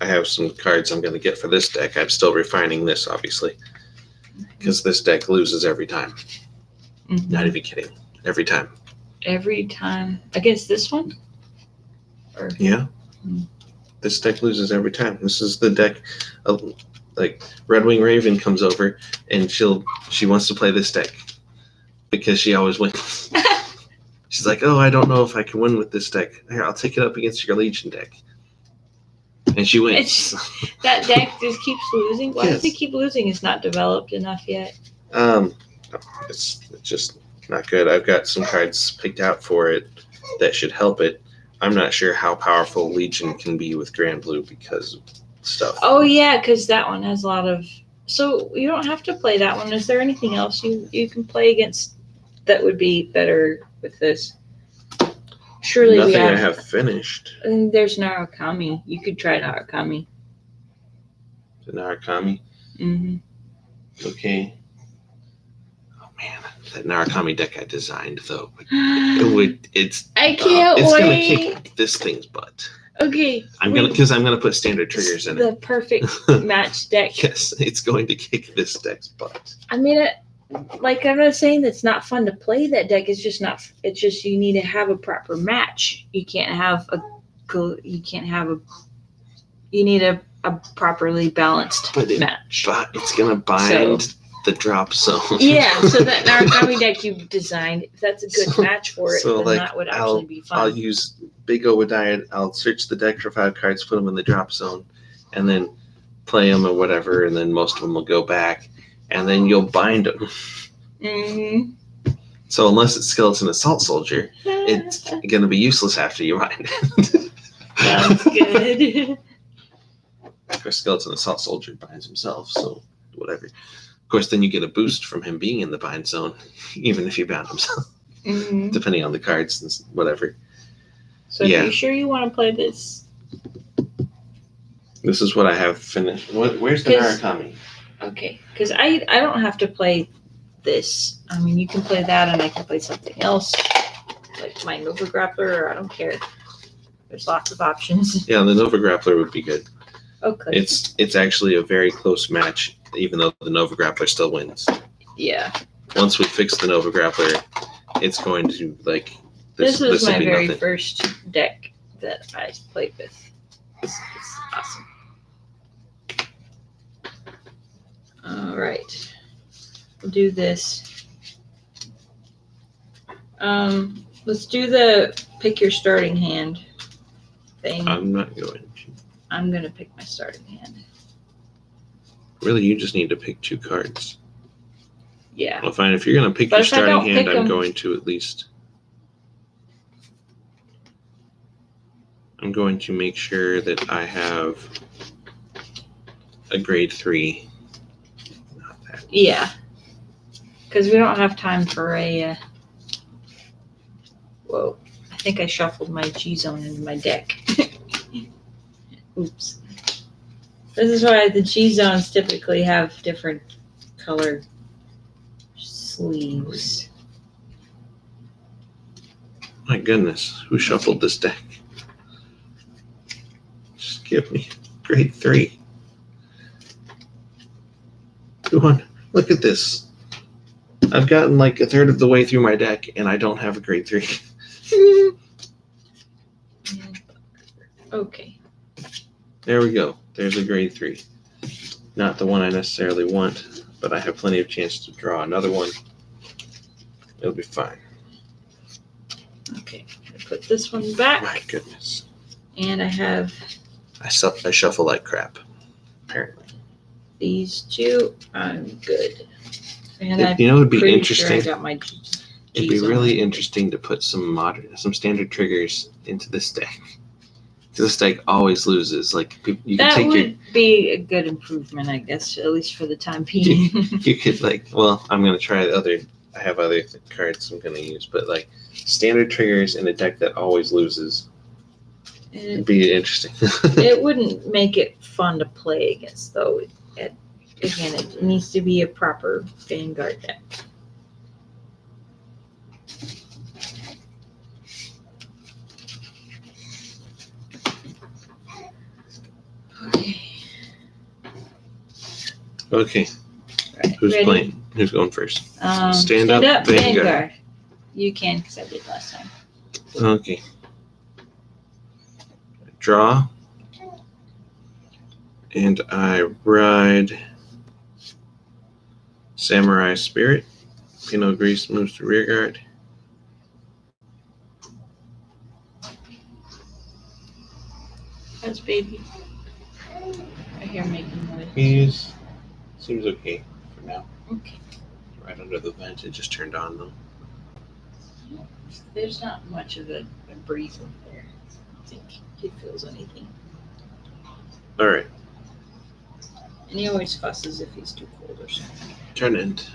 have some cards I'm going to get for this deck. I'm still refining this, obviously, because this deck loses every time. Mhm. Not even kidding. Every time. Every time against this one. Or Yeah. Mm. This deck loses every time. This is the deck of, like, Red Wing Raven comes over and she wants to play this deck because she always wins. She's like, oh, I don't know if I can win with this deck. Here, I'll take it up against your Legion deck. And she wins. that deck just keeps losing. Why does it Yes. keep losing? It's not developed enough yet. It's just not good. I've got some cards picked out for it that should help it. I'm not sure how powerful Legion can be with Granblue because of stuff. Oh yeah, because that one has a lot of. So you don't have to play that one. Is there anything else you can play against that would be better with this? Surely Nothing we I have finished. And there's Narukami. You could try Narukami. The Narukami. Mm-hmm. Okay. Oh man, that Narukami deck I designed though. It's I can't it's gonna wait. kick this thing's butt. Okay. I'm gonna put standard triggers in it. The perfect match deck. Yes, it's going to kick this deck's butt. I mean, like I'm not saying that's not fun to play that deck. It's just not. It's just you need to have a proper match. You can't have You need a properly balanced But match. But it's gonna bind the drop zone. Yeah. So that Narukami deck you designed, if that's a good match for it, so, then like, that would actually be fun. I'll use Big Obadiah. I'll search the deck for 5 cards, put them in the drop zone, and then play them or whatever, and then most of them will go back, and then you'll bind them. Mm-hmm. So unless it's Skeleton Assault Soldier, it's going to be useless after you bind it. Sounds good. Of course, Skeleton Assault Soldier binds himself, so whatever. Of course, then you get a boost from him being in the bind zone, even if he bound himself, Mm-hmm. depending on the cards and whatever. So Yeah. are you sure you want to play this? This is what I have finished. Where's the 'Cause- Narukami? Okay, because I don't have to play this. I mean, you can play that, and I can play something else, like my Nova Grappler, or I don't care. There's lots of options. Yeah, the Nova Grappler would be good. Okay. It's actually a very close match, even though the Nova Grappler still wins. Yeah. Once we fix the Nova Grappler, it's going to like This was will my be very nothing. first deck that I played with. It's awesome. All right. We'll do this. Let's do the pick your starting hand thing. I'm not going to. I'm gonna pick my starting hand. Really, you just need to pick 2 cards. Yeah. Well, fine. If you're going to pick But your if I starting don't hand, pick I'm 'em- going to at least. I'm going to make sure that I have a grade 3. Not that. Yeah. Because we don't have time for a. Whoa. I think I shuffled my G zone into my deck. Oops. This is why the G zones typically have different color sleeves. My goodness, who shuffled this deck? Just give me grade 3. Come on, look at this. I've gotten like a third of the way through my deck, and I don't have a grade 3. Okay. There we go. There's a grade 3. Not the one I necessarily want, but I have plenty of chance to draw another one. It'll be fine. Okay. I put this one back, My goodness. and I have I shuffle like crap, apparently. these two. I'm good. And I'm You know, it'd be pretty interesting. sure I got my It'd be G's on really it. interesting to put some standard triggers into this deck. This deck always loses. Like you can That take would be a good improvement, I guess, at least for the time being. you could like. Well, I'm gonna try other. I have other cards I'm gonna use, but like standard triggers in a deck that always loses. It'd be interesting. It wouldn't make it fun to play against, though. Again, it needs to be a proper Vanguard deck. Okay. Okay, Right, who's ready? playing? Who's going first? Stand up, up, Vanguard. Vanguard. You can, because I did last time. Okay. Draw. And I ride Samurai Spirit. Pinot Gris moves to rear guard. That's baby. I hear making noise. He's seems okay for now. Okay. Right under the vent, it just turned on though. There's not much of a breeze in there. I don't think he feels anything. All right, And he always fusses if he's too cold or something. turn end.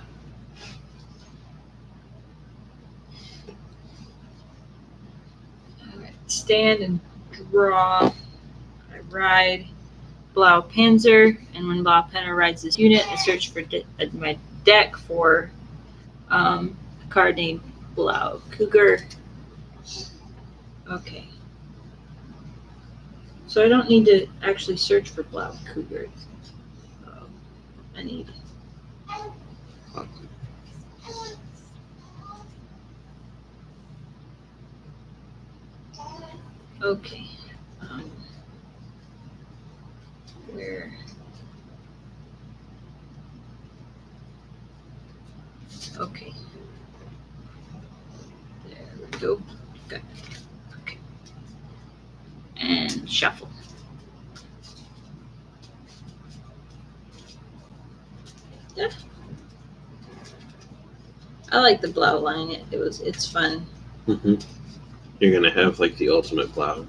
Alright, stand and draw. I ride Blau Panzer, and when Blau Panzer rides this unit, I search for my deck for a card named Blau Cougar. Okay. So I don't need to actually search for Blau Cougar. I need. Okay. Where? Okay. There we go. Got it. Okay. And shuffle. Yeah. I like the Blau line. It's fun. Mm-hmm. You're gonna have like the ultimate Blau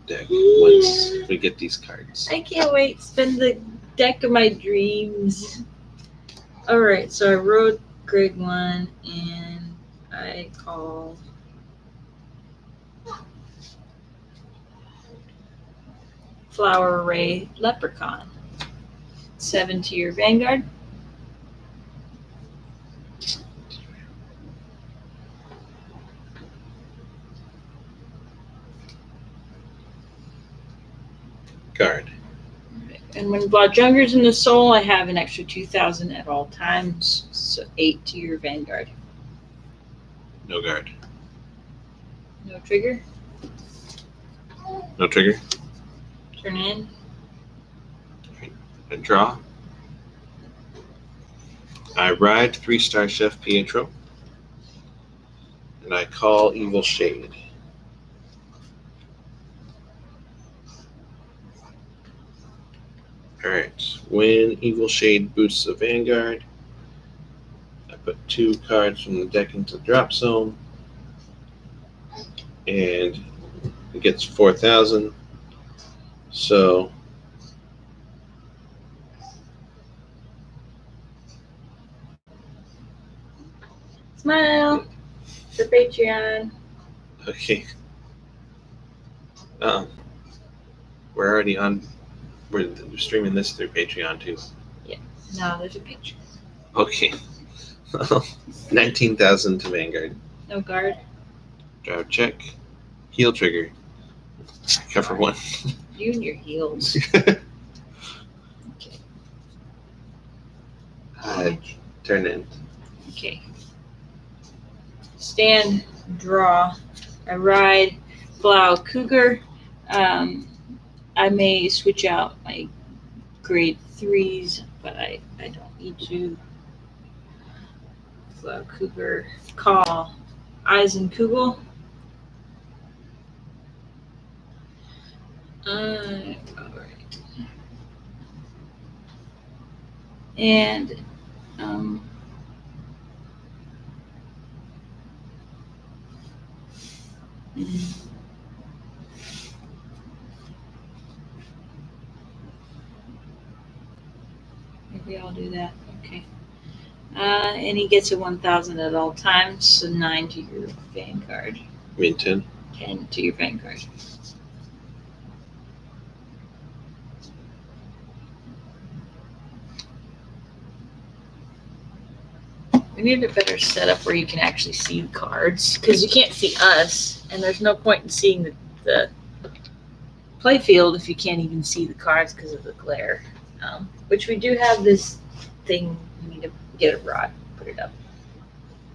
deck once we get these cards. I can't wait to spend the deck of my dreams. Alright, so I wrote grade 1 and I call Flower Array Leprechaun. 7 to your Vanguard. Guard. And when Blodjunger's in the soul, I have an extra 2,000 at all times. So 8 to your Vanguard. No guard. No trigger. No trigger. Turn in. I draw. I ride 3-star Chef Pietro. And I call Evil Shade. Alright. When Evil Shade boosts a Vanguard, I put 2 cards from the deck into the drop zone, and it gets 4,000. So Smile for Patreon. okay, we're already on. We're streaming this through Patreon too. No, there's a picture. Okay, 19,000 to Vanguard. No guard. Drive check, heal trigger, cover 1. You and your heels. Okay. Turn in. Okay. Stand, draw. I ride, plow, cougar. I may switch out my grade 3s, but I don't need to. Plow, cougar, call, Eisenkugel. Alright. And maybe I'll do that. Okay. And he gets a 1,000 at all times, so 9 to your Vanguard, I mean 10. 10 to your Vanguard. We need a better setup where you can actually see the cards, because you can't see us, and there's no point in seeing the play field if you can't even see the cards because of the glare. Which we do have this thing. We need to get a rod, put it up.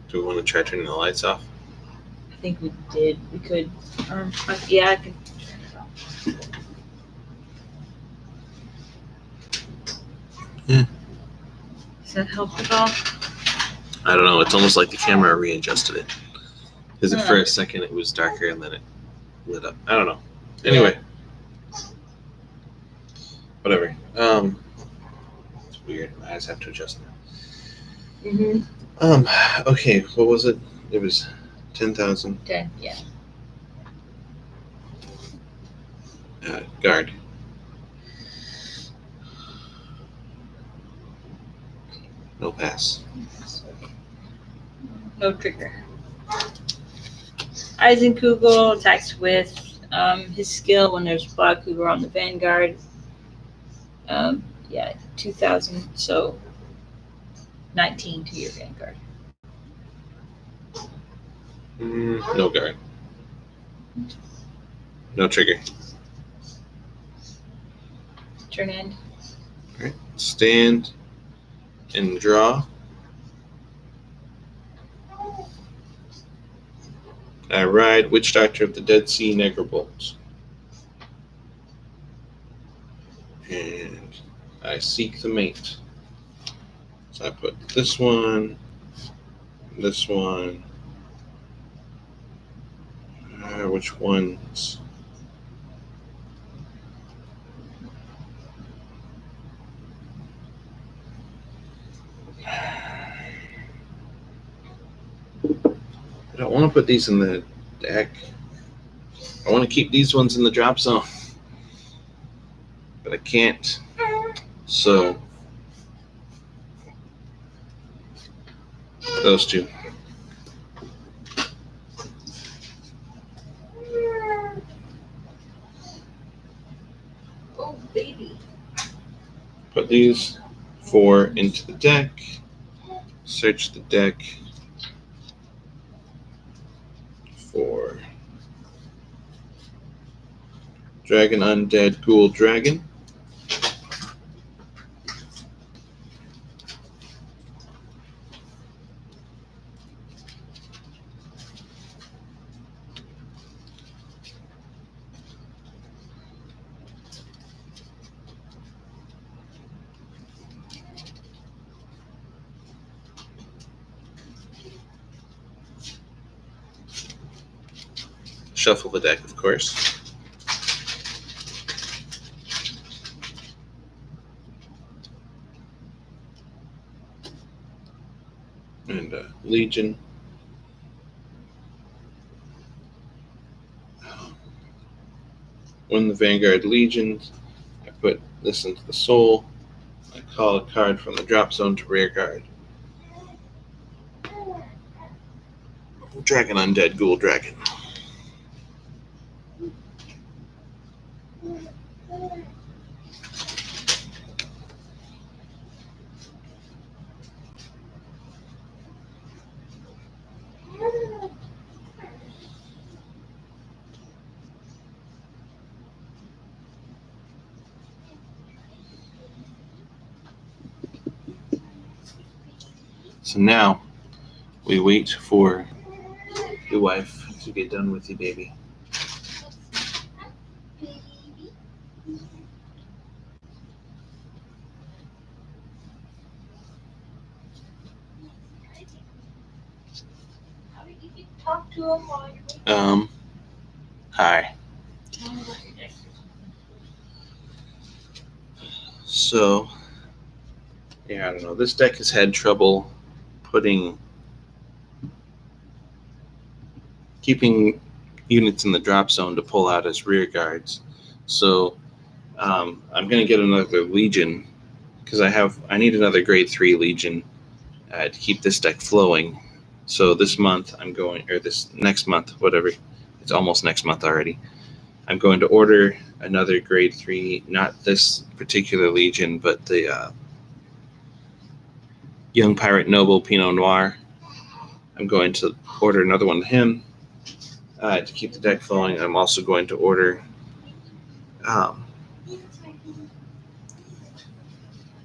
Do we want to try turning the lights off? I think we did. We could. Yeah, I can turn it off. Yeah. Does that help at all? I don't know. It's almost like the camera readjusted it. Because Huh. for a second it was darker and then it lit up. I don't know. Anyway. Whatever. It's weird. My eyes have to adjust now. Mm-hmm. Okay, what was it? It was 10,000. 10, yeah. Guard. No pass. No trigger. Eisenkugel attacks with his skill when there's Black Cougar on the Vanguard. Yeah, 2,000, so 19 to your Vanguard. No guard. No trigger. Turn end. Alright. Stand and draw. I ride Witch Doctor of the Dead Sea Negrobolt. And I seek the mate. So I put this one. Which ones? I don't want to put these in the deck. I want to keep these ones in the drop zone. But I can't. So those two. Oh, baby. Put these 4 into the deck. Search the deck for Dragon Undead Ghoul Dragon. Shuffle the deck, of course. And Legion. When the Vanguard Legion, I put this into the soul. I call a card from the drop zone to rear guard. Dragon Undead Ghoul Dragon. So now we wait for your wife to get done with you, baby. Talk to him while you're Hi. So, yeah, I don't know. This deck has had trouble keeping units in the drop zone to pull out as rear guards. So, I'm gonna get another Legion because I need another grade 3 Legion to keep this deck flowing. So this month this next month, whatever, it's almost next month already. I'm going to order another grade 3, not this particular Legion, but the Young Pirate Noble Pinot Noir. I'm going to order another one of him to keep the deck flowing. I'm also going to order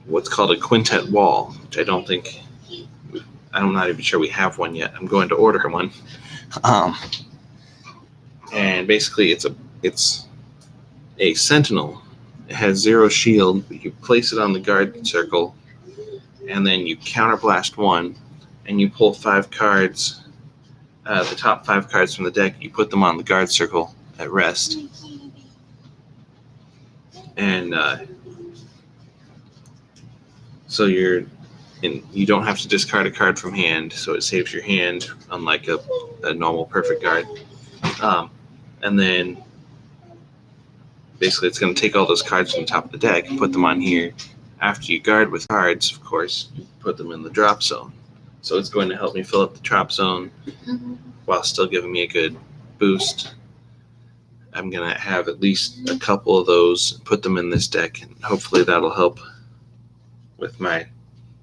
what's called a Quintet Wall, which I'm not even sure we have one yet. I'm going to order one. And basically it's a Sentinel. It has 0 shield, but you place it on the guard circle, and then you counterblast 1, and you pull 5 cards, the top 5 cards from the deck, you put them on the guard circle at rest. And so you don't have to discard a card from hand, so it saves your hand, unlike a normal perfect guard. And then basically it's going to take all those cards from the top of the deck and put them on here. After you guard with cards, of course, you put them in the drop zone. So it's going to help me fill up the drop zone while still giving me a good boost. I'm going to have at least a couple of those, put them in this deck, and hopefully that'll help with my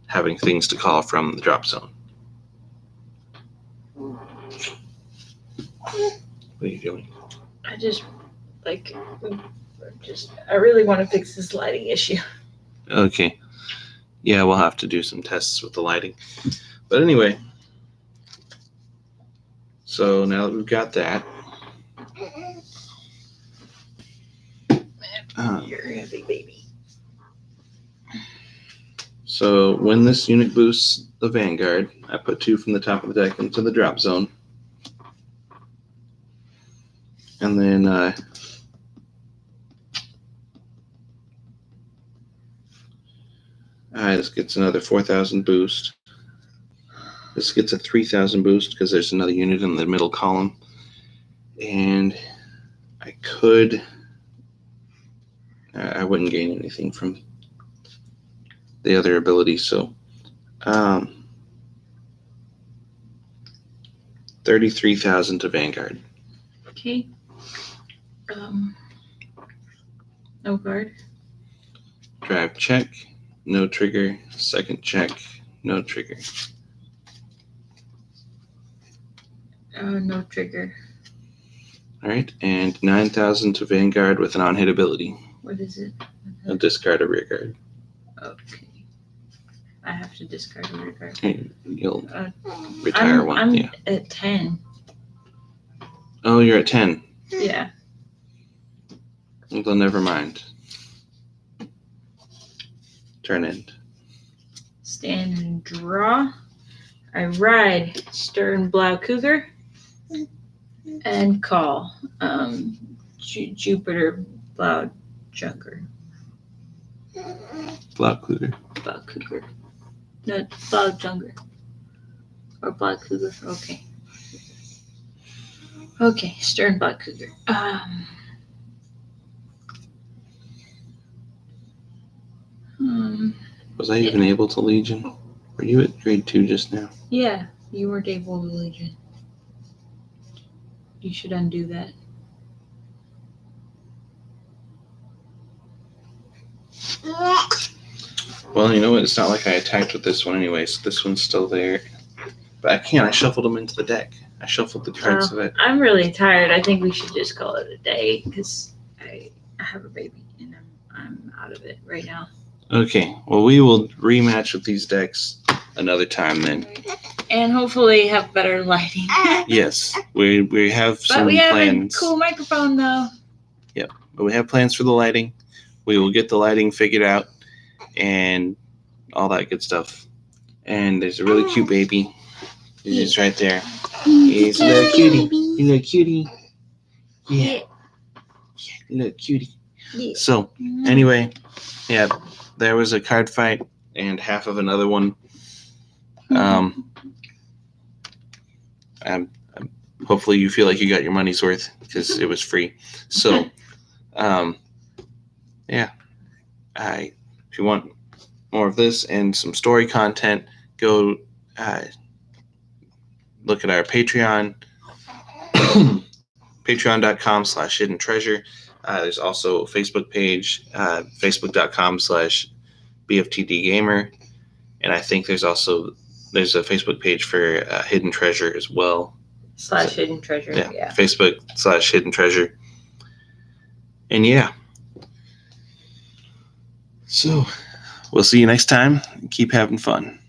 having things to call from the drop zone. What are you doing? I really want to fix this lighting issue. Okay. Yeah, we'll have to do some tests with the lighting. But anyway, so now that we've got that, You're a big baby. so when this unit boosts the Vanguard, I put 2 from the top of the deck into the drop zone. And then this gets another 4,000 boost. This gets a 3,000 boost because there's another unit in the middle column. And I wouldn't gain anything from the other ability, so 33,000 to Vanguard. Okay. No guard. Drive check, no trigger. Second check, no trigger. No trigger. All right, and 9,000 to Vanguard with an on-hit ability. What is it? A discard a rear guard. Okay. I have to discard a rear guard. You'll retire one. I'm Yeah. at 10. Oh, you're at 10. Yeah. Well, never mind. Turn end. Stand and draw. I ride Stern-Blau Cougar and call Jupiter Blau Junker. Blau Cougar. Blau Cougar. No, Blau Junker. Or Black Cougar? Okay. Okay, Stern Black Cougar. Was I even able to Legion? Were you at grade 2 just now? Yeah, you weren't able to Legion. You should undo that. Well, you know what? It's not like I attacked with this one anyway, so this one's still there. But I can't. I shuffled them into the deck. I shuffled the cards of it. I'm really tired. I think we should just call it a day because I have a baby and I'm out of it right now. Okay. Well, we will rematch with these decks another time then. And hopefully have better lighting. Yes. We have But some we have plans. a cool microphone though. Yep. But we have plans for the lighting. We will get the lighting figured out and all that good stuff. And there's a really cute baby. He's just right there. He's a little cutie. He's a little cutie. Yeah. Little cutie. Yeah. So, anyway, yeah, there was a card fight and half of another one. Hopefully you feel like you got your money's worth because it was free. So, yeah, if you want more of this and some story content, go look at our Patreon, patreon.com/hidden treasure. There's also a Facebook page, facebook.com/BFTD gamer. And I think there's a Facebook page for Hidden Treasure as well. /Hidden Treasure. Yeah. Facebook/Hidden Treasure. And yeah. So we'll see you next time. Keep having fun.